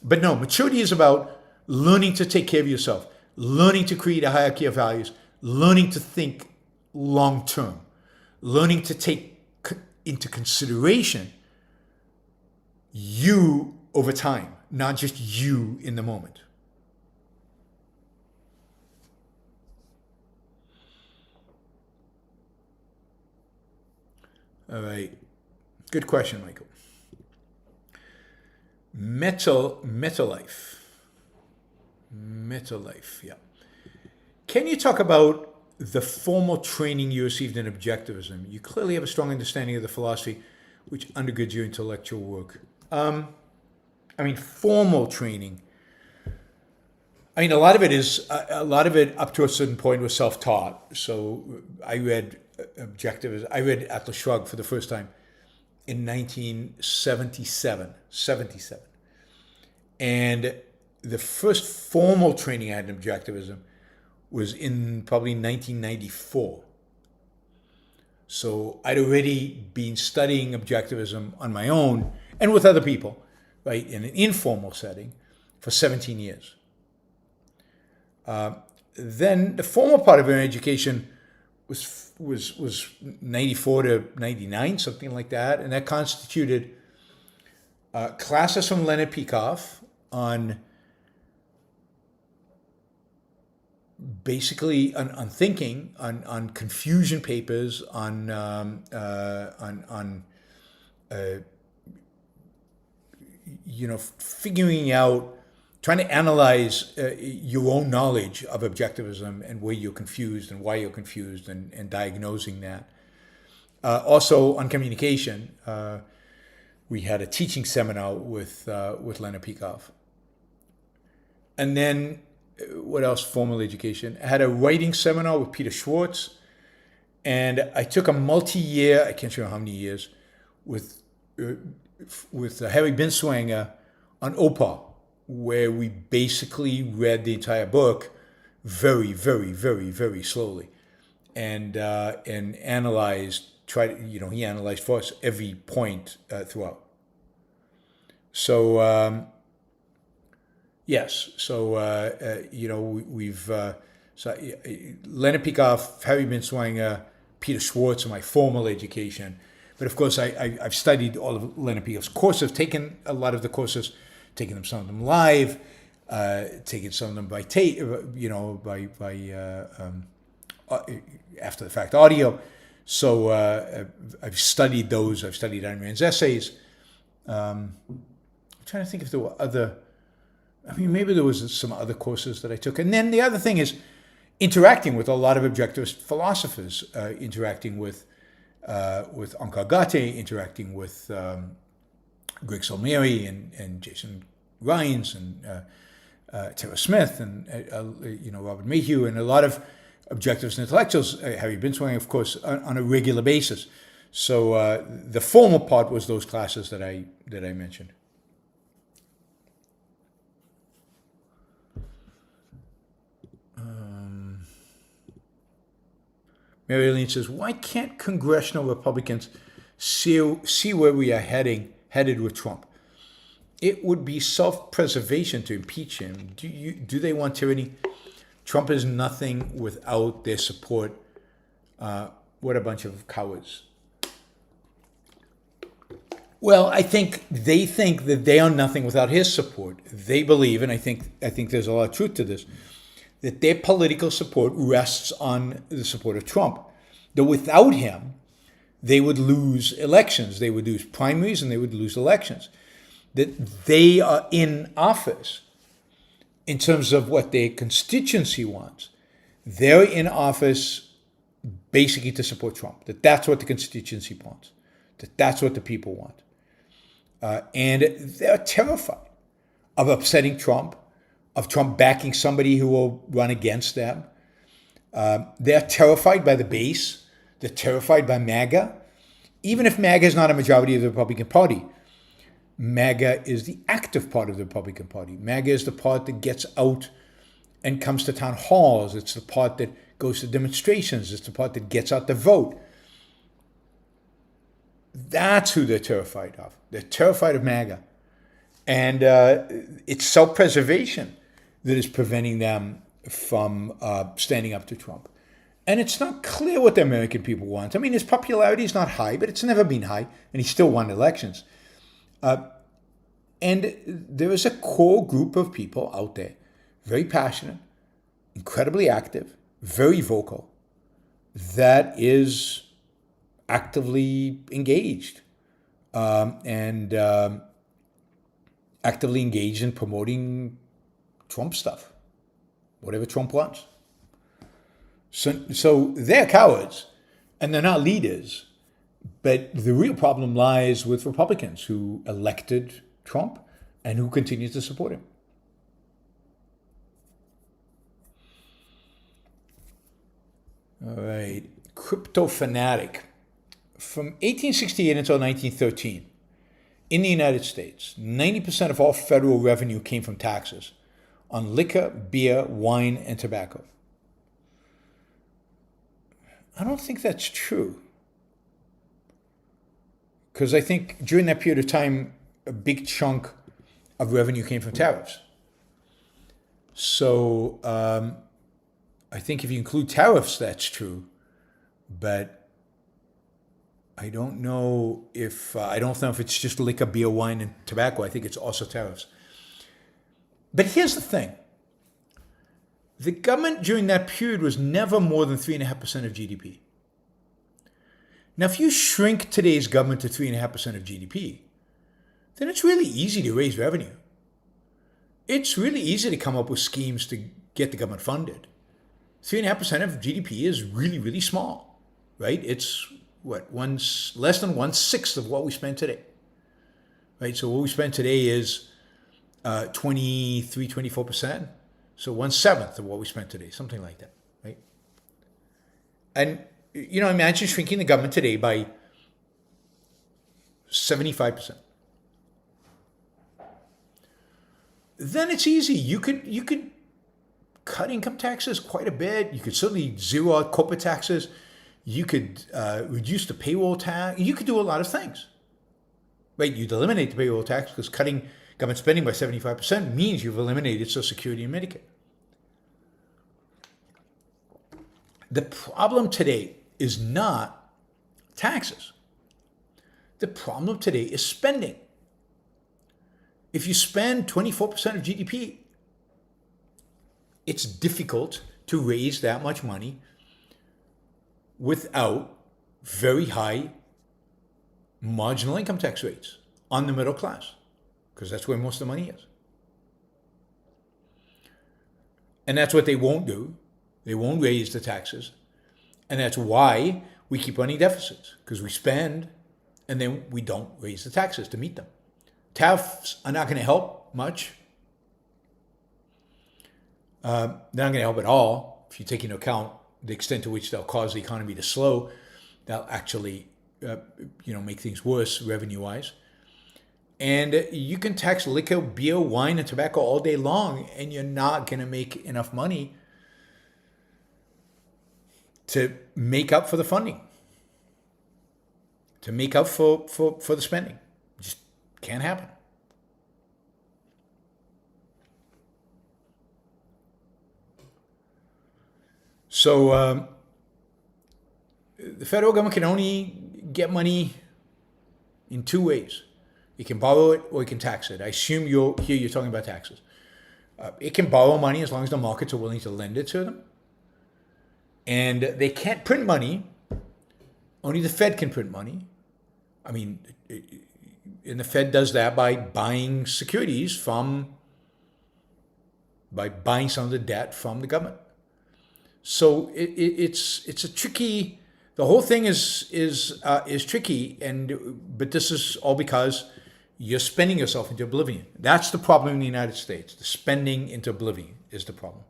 But no, maturity is about learning to take care of yourself, learning to create a hierarchy of values, learning to think long term, learning to take into consideration you over time, not just you in the moment. All right. Good question, Michael. Metalife, yeah. Can you talk about the formal training you received in objectivism? You clearly have a strong understanding of the philosophy which undergirds your intellectual work. Formal training. A lot of it up to a certain point was self-taught. So I read Objectivism. I read Atlas Shrugged for the first time in 1977. And the first formal training I had in Objectivism was in probably 1994. So I'd already been studying Objectivism on my own and with other people, right, in an informal setting for 17 years. Then the formal part of my education was 94 to 99, something like that, and that constituted classes from Leonard Peikoff on basically on thinking, on confusion papers, on figuring out, trying to analyze your own knowledge of objectivism and where you're confused and why you're confused, and diagnosing that. Also on communication, we had a teaching seminar with Leonard Peikoff. And then, what else? Formal education. I had a writing seminar with Peter Schwartz, and I took a multi-year, I can't remember how many years, with Harry Binswanger on OPA, where we basically read the entire book very, very, very, very slowly, and analyzed. He analyzed for us every point throughout. So yes, so we've Leonard Peikoff, Harry Binswanger, Peter Schwartz in my formal education. But of course, I've studied all of Leonard Peikoff's courses, taken a lot of the courses, taken some of them live, taken some of them by tape, by after the fact audio. So I've studied those. I've studied Ayn Rand's essays. I'm trying to think if there were other. I mean, maybe there was some other courses that I took. And then the other thing is interacting with a lot of objectivist philosophers, interacting with Onkar Ghate, interacting with Greg Salmieri and Jason Rines and Tara Smith and Robert Mayhew and a lot of objectivist intellectuals, Harry Binswanger, of course, on a regular basis. So the formal part was those classes that I mentioned. Mary Eileen says, why can't congressional Republicans see where we are headed with Trump? It would be self-preservation to impeach him. Do they want tyranny? Trump is nothing without their support. What a bunch of cowards. Well, I think they think that they are nothing without his support. They believe, and I think there's a lot of truth to this, that their political support rests on the support of Trump. That without him, they would lose elections. They would lose primaries and they would lose elections. That they are in office in terms of what their constituency wants. They're in office basically to support Trump. That's what the constituency wants. That's what the people want. And they're terrified of upsetting Trump, of Trump backing somebody who will run against them. They're terrified by the base. They're terrified by MAGA. Even if MAGA is not a majority of the Republican Party, MAGA is the active part of the Republican Party. MAGA is the part that gets out and comes to town halls. It's the part that goes to demonstrations. It's the part that gets out the vote. That's who they're terrified of. They're terrified of MAGA. And it's self-preservation that is preventing them from standing up to Trump. And it's not clear what the American people want. I mean, his popularity is not high, but it's never been high, and he still won elections. And there is a core group of people out there, very passionate, incredibly active, very vocal, that is actively engaged and actively engaged in promoting Trump stuff, whatever Trump wants. So they're cowards and they're not leaders. But the real problem lies with Republicans who elected Trump and who continue to support him. All right. Crypto fanatic. From 1868 until 1913, in the United States, 90% of all federal revenue came from taxes on liquor, beer, wine, and tobacco. I don't think that's true. Because I think during that period of time, a big chunk of revenue came from tariffs. So I think if you include tariffs, that's true. But I don't know if it's just liquor, beer, wine, and tobacco. I think it's also tariffs. But here's the thing. The government during that period was never more than 3.5% of GDP. Now, if you shrink today's government to 3.5% of GDP, then it's really easy to raise revenue. It's really easy to come up with schemes to get the government funded. 3.5% of GDP is really, really small, right? It's less than 1/6 of what we spend today, right? So what we spend today is 24%. So 1/7 of what we spent today, something like that, right? And, imagine shrinking the government today by 75%. Then it's easy. You could cut income taxes quite a bit. You could certainly zero out corporate taxes. You could reduce the payroll tax. You could do a lot of things, right? You'd eliminate the payroll tax because cutting government spending by 75% means you've eliminated Social Security and Medicare. The problem today is not taxes. The problem today is spending. If you spend 24% of GDP, it's difficult to raise that much money without very high marginal income tax rates on the middle class, because that's where most of the money is. And that's what they won't do. They won't raise the taxes. And that's why we keep running deficits, because we spend and then we don't raise the taxes to meet them. Tariffs are not going to help much. They're not going to help at all. If you take into account the extent to which they'll cause the economy to slow, they'll actually make things worse revenue-wise. And you can tax liquor, beer, wine, and tobacco all day long, and you're not going to make enough money to make up for the funding, to make up for the spending. Just can't happen. So the federal government can only get money in two ways. It can borrow it or it can tax it. I assume you're talking about taxes. It can borrow money as long as the markets are willing to lend it to them. And they can't print money. Only the Fed can print money. I mean, and the Fed does that by buying securities by buying some of the debt from the government. So it's a tricky. The whole thing is tricky, but this is all because you're spending yourself into oblivion. That's the problem in the United States. The spending into oblivion is the problem.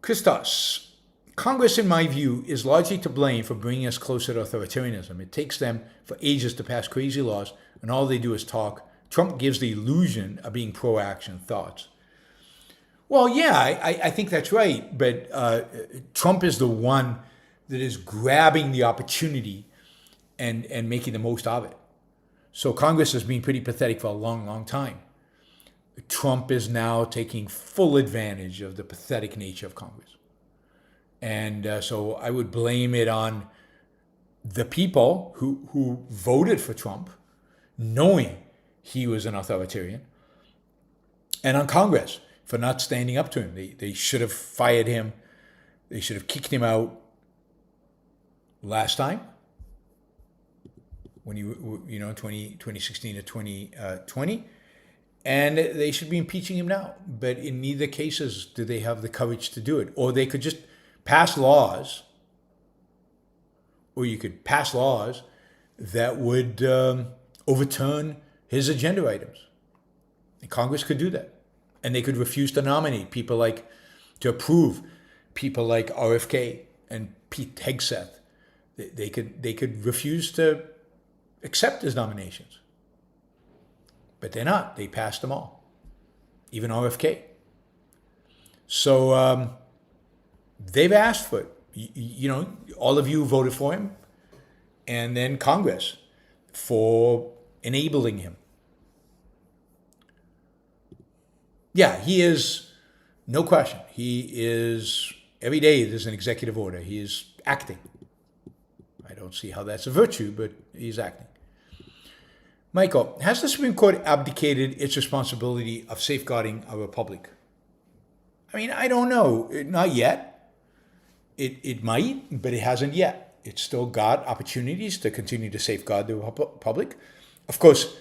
Christos, Congress, in my view, is largely to blame for bringing us closer to authoritarianism. It takes them for ages to pass crazy laws, and all they do is talk. Trump gives the illusion of being pro-action thoughts. Well, yeah, I think that's right, but Trump is the one that is grabbing the opportunity and making the most of it. So Congress has been pretty pathetic for a long, long time. Trump is now taking full advantage of the pathetic nature of Congress. And so I would blame it on the people who voted for Trump, knowing he was an authoritarian, and on Congress for not standing up to him. They should have fired him. They should have kicked him out last time, when 2016 to 2020, and they should be impeaching him now. But in neither cases do they have the courage to do it. Or they could just pass laws, or you could pass laws that would overturn his agenda items. And Congress could do that. And they could refuse to nominate to approve people like RFK and Pete Hegseth. They could refuse to accept his nominations. But they're not. They passed them all. Even RFK. So they've asked for it. All of you voted for him. And then Congress for enabling him. Yeah, he is, no question. He is, every day there's an executive order. He is acting. I don't see how that's a virtue, but he's acting. Michael, has the Supreme Court abdicated its responsibility of safeguarding our republic? I mean, I don't know. Not yet. It might, but it hasn't yet. It's still got opportunities to continue to safeguard the republic. Of course,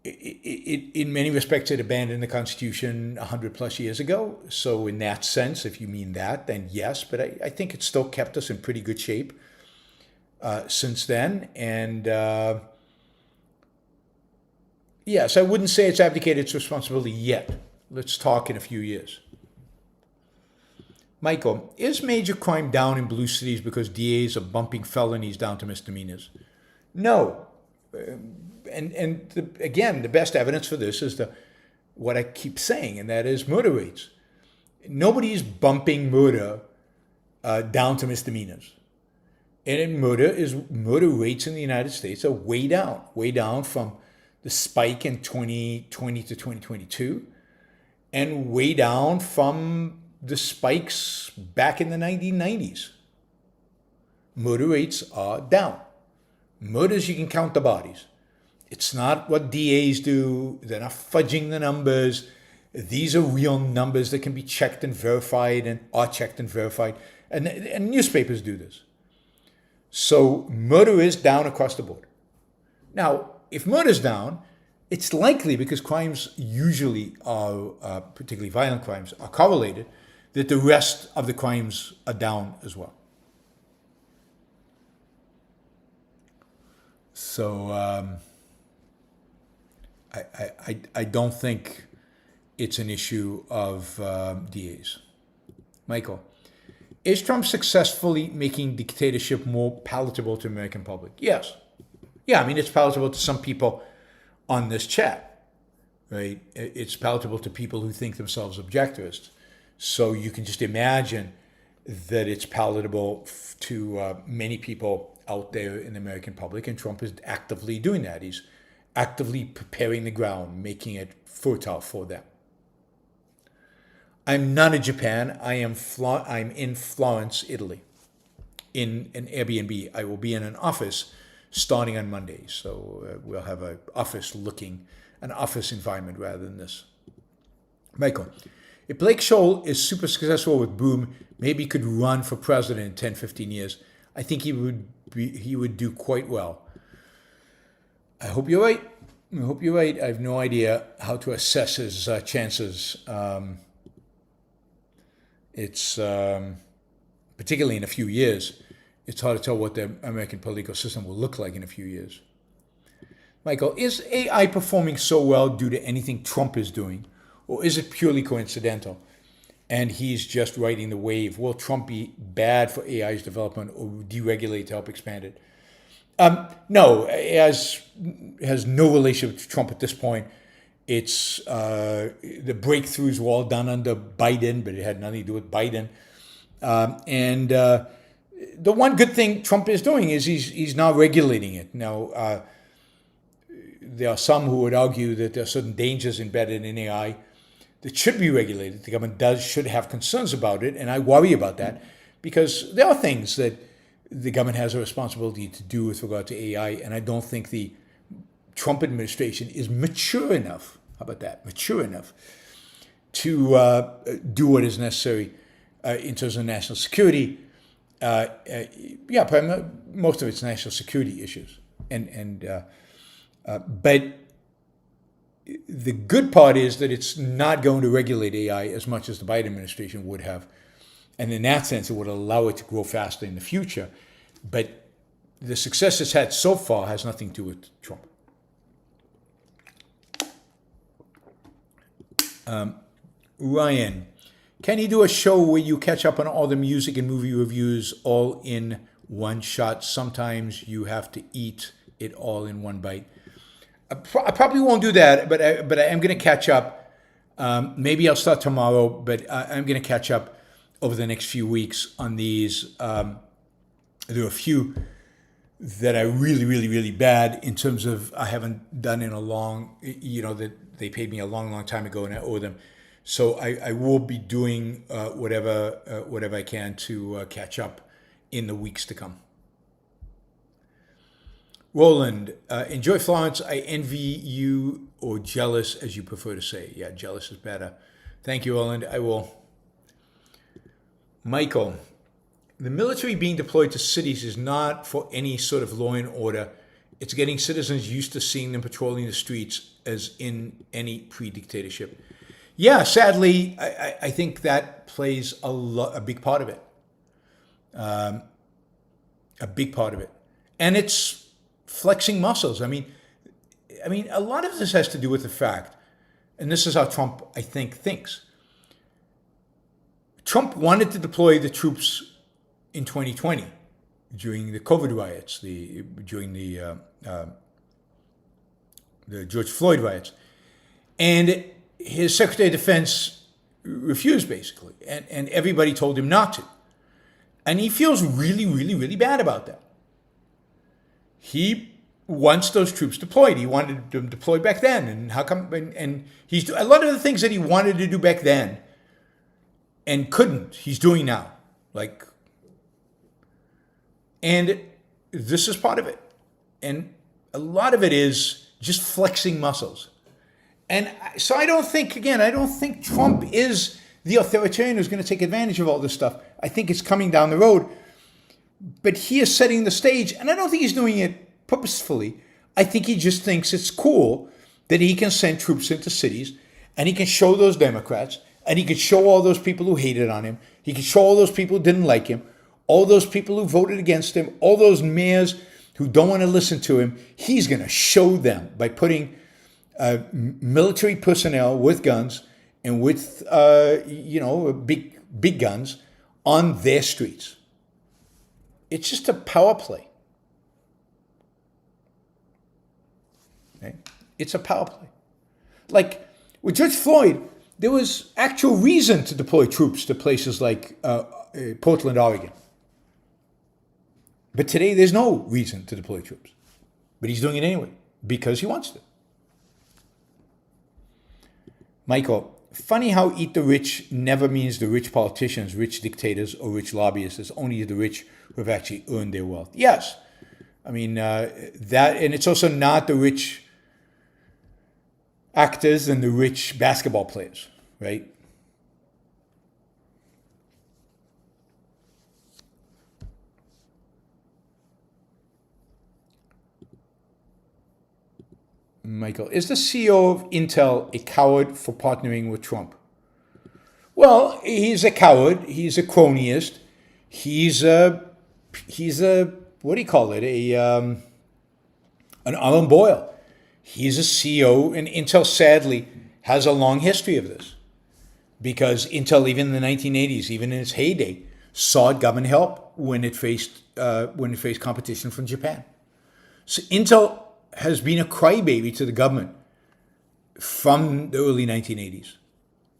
in many respects, it abandoned the Constitution 100 plus years ago. So in that sense, if you mean that, then yes. But I think it's still kept us in pretty good shape since then. And yes, I wouldn't say it's abdicated its responsibility yet. Let's talk in a few years. Michael, is major crime down in blue cities because DAs are bumping felonies down to misdemeanors? No. Again, the best evidence for this is what I keep saying, and that is murder rates. Nobody's bumping murder down to misdemeanors. And murder rates in the United States are way down from the spike in 2020 to 2022, and way down from the spikes back in the 1990s. Murder rates are down. Murders, you can count the bodies. It's not what DAs do. They're not fudging the numbers. These are real numbers that can be checked and verified and are checked and verified. And newspapers do this. So murder is down across the board. Now, if murder is down, it's likely, because crimes usually are, particularly violent crimes, are correlated, that the rest of the crimes are down as well. So I don't think it's an issue of DAs. Michael, is Trump successfully making dictatorship more palatable to the American public? Yes. Yeah, I mean, it's palatable to some people on this chat, right? It's palatable to people who think themselves objectivists. So you can just imagine that it's palatable to many people out there in the American public, and Trump is actively doing that. He's actively preparing the ground, making it fertile for them. I'm not in Japan. I'm in Florence, Italy, in an Airbnb. I will be in an office starting on Monday. So we'll have an office environment rather than this. Michael, if Blake Scholl is super successful with Boom, maybe he could run for president in 10, 15 years. I think he would do quite well. I hope you're right. I have no idea how to assess his chances. It's particularly in a few years. It's hard to tell what the American political system will look like in a few years. Michael, is AI performing so well due to anything Trump is doing, or is it purely coincidental and he's just riding the wave? Will Trump be bad for AI's development or deregulate to help expand it? No, AI has no relationship to Trump at this point. It's the breakthroughs were all done under Biden, but it had nothing to do with Biden. The one good thing Trump is doing is he's now regulating it. Now, there are some who would argue that there are certain dangers embedded in AI that should be regulated. The government should have concerns about it, and I worry about that because there are things that the government has a responsibility to do with regard to AI, and I don't think the Trump administration is mature enough. How about that? Mature enough to do what is necessary in terms of national security. Most of it's national security issues, but the good part is that it's not going to regulate AI as much as the Biden administration would have, and in that sense, it would allow it to grow faster in the future. But the success it's had so far has nothing to do with Trump. Ryan, can you do a show where you catch up on all the music and movie reviews all in one shot? Sometimes you have to eat it all in one bite. I probably won't do that, but I am going to catch up. Maybe I'll start tomorrow, but I'm going to catch up over the next few weeks on these. There are a few that are really, really, really bad in terms of I haven't done in a long, that they paid me a long, long time ago and I owe them. So I will be doing whatever I can to catch up in the weeks to come. Roland, enjoy Florence. I envy you, or jealous as you prefer to say. Yeah, jealous is better. Thank you, Roland. I will. Michael, the military being deployed to cities is not for any sort of law and order. It's getting citizens used to seeing them patrolling the streets as in any pre-dictatorship. Yeah, sadly, I think that plays a big part of it. A big part of it. And it's flexing muscles. I mean, a lot of this has to do with the fact, and this is how Trump, I think, thinks. Trump wanted to deploy the troops in 2020 during the COVID riots, during the George Floyd riots. And his Secretary of Defense refused, basically, and everybody told him not to. And he feels really, really, really bad about that. He wants those troops deployed. He wanted them deployed back then. And how come? And he's a lot of the things that he wanted to do back then and couldn't, he's doing now. And this is part of it. And a lot of it is just flexing muscles. And so I don't think Trump is the authoritarian who's going to take advantage of all this stuff. I think it's coming down the road. But he is setting the stage, and I don't think he's doing it purposefully. I think he just thinks it's cool that he can send troops into cities, and he can show those Democrats, and he can show all those people who hated on him. He can show all those people who didn't like him, all those people who voted against him, all those mayors who don't want to listen to him. He's going to show them by putting military personnel with guns and with, big guns on their streets. It's just a power play. Okay? It's a power play. Like with George Floyd, there was actual reason to deploy troops to places like Portland, Oregon. But today, there's no reason to deploy troops. But he's doing it anyway, because he wants to. Michael, funny how eat the rich never means the rich politicians, rich dictators, or rich lobbyists. It's only the rich who have actually earned their wealth. Yes. I mean, that, and it's also not the rich actors and the rich basketball players, right? Michael, is the CEO of Intel a coward for partnering with Trump? Well, he's a coward. He's a cronyist. He's a what do you call it? An Alan Boyle. He's a CEO, and Intel sadly has a long history of this, because Intel, even in the 1980s, even in its heyday, sought government help when it faced competition from Japan. So Intel has been a crybaby to the government from the early 1980s.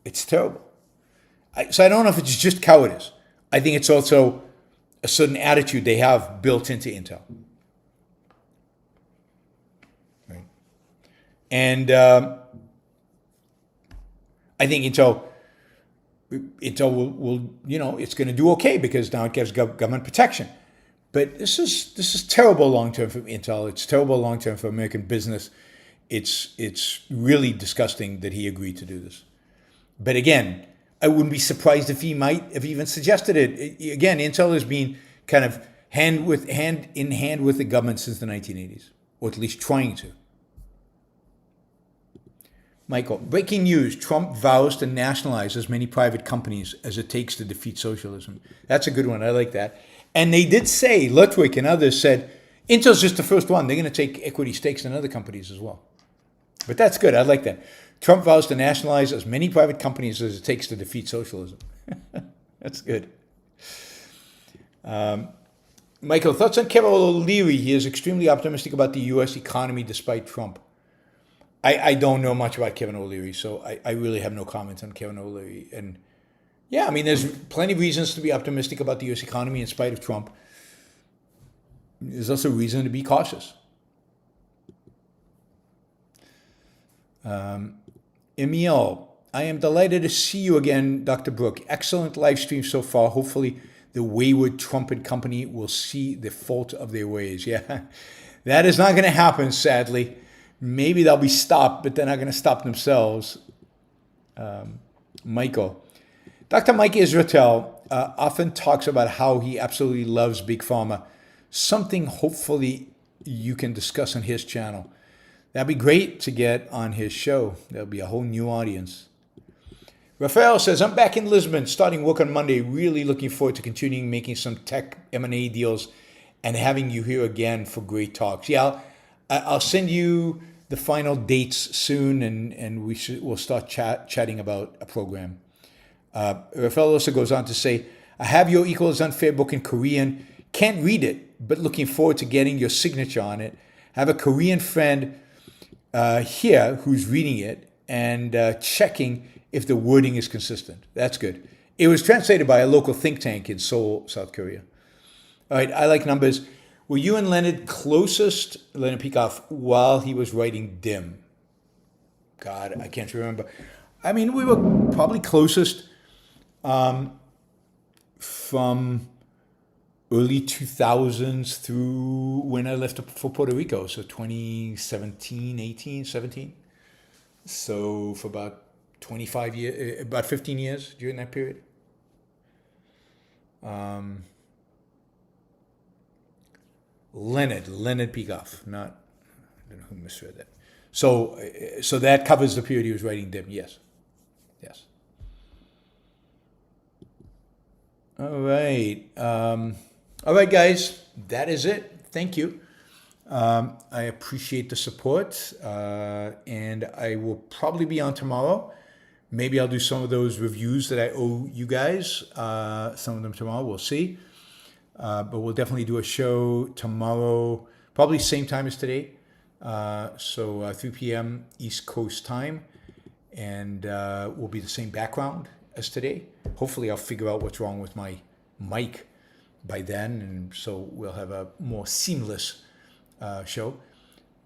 It's terrible. So I don't know if it's just cowardice. I think it's also a certain attitude they have built into Intel. Right. And I think Intel will it's going to do okay because now it gives government protection. But this is terrible long-term for Intel. It's terrible long-term for American business. It's really disgusting that he agreed to do this. But again, I wouldn't be surprised if he might have even suggested it. Again, Intel has been kind of hand in hand with the government since the 1980s, or at least trying to. Michael, breaking news. Trump vows to nationalize as many private companies as it takes to defeat socialism. That's a good one. I like that. And they did say, Lutwig and others said, Intel's just the first one. They're going to take equity stakes in other companies as well. But that's good. I like that. Trump vows to nationalize as many private companies as it takes to defeat socialism. That's good. Michael, thoughts on Kevin O'Leary? He is extremely optimistic about the U.S. economy despite Trump. I don't know much about Kevin O'Leary, so I really have no comment on Kevin O'Leary. And yeah, I mean, there's plenty of reasons to be optimistic about the U.S. economy in spite of Trump. There's also reason to be cautious. Emil, I am delighted to see you again, Dr. Brook. Excellent live stream so far. Hopefully the wayward Trump and company will see the fault of their ways. Yeah, that is not going to happen, sadly. Maybe they'll be stopped, but they're not going to stop themselves. Michael. Dr. Mike Israetel often talks about how he absolutely loves Big Pharma. Something hopefully you can discuss on his channel. That'd be great to get on his show. There'll be a whole new audience. Rafael says, I'm back in Lisbon, starting work on Monday. Really looking forward to continuing making some tech M&A deals and having you here again for great talks. Yeah, I'll send you the final dates soon, and we'll start chatting about a program. Rafael also goes on to say, I have your Equal is Unfair book in Korean. Can't read it, but looking forward to getting your signature on it. I have a Korean friend here who's reading it and checking if the wording is consistent. That's good. It was translated by a local think tank in Seoul, South Korea. All right, I like numbers. Were you and Leonard closest, Leonard Peikoff, while he was writing Dim? God, I can't remember. I mean, we were probably closest from early 2000s through when I left for Puerto Rico, so 2017, 18, 17. So for about 25 years, about 15 years during that period. Leonard Peikoff, not, I don't know who misread that. So that covers the period he was writing them. Yes. All right, guys, that is it. Thank you. I appreciate the support, and I will probably be on tomorrow. Maybe I'll do some of those reviews that I owe you guys. Some of them tomorrow. We'll see. But we'll definitely do a show tomorrow, probably same time as today. So 3 p.m. East Coast time, and will be the same background as today. Hopefully I'll figure out what's wrong with my mic by then, and so we'll have a more seamless show.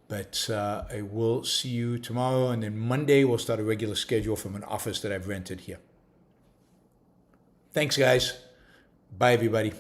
But I will see you tomorrow, and then Monday we'll start a regular schedule from an office that I've rented here. Thanks, guys. Bye, everybody.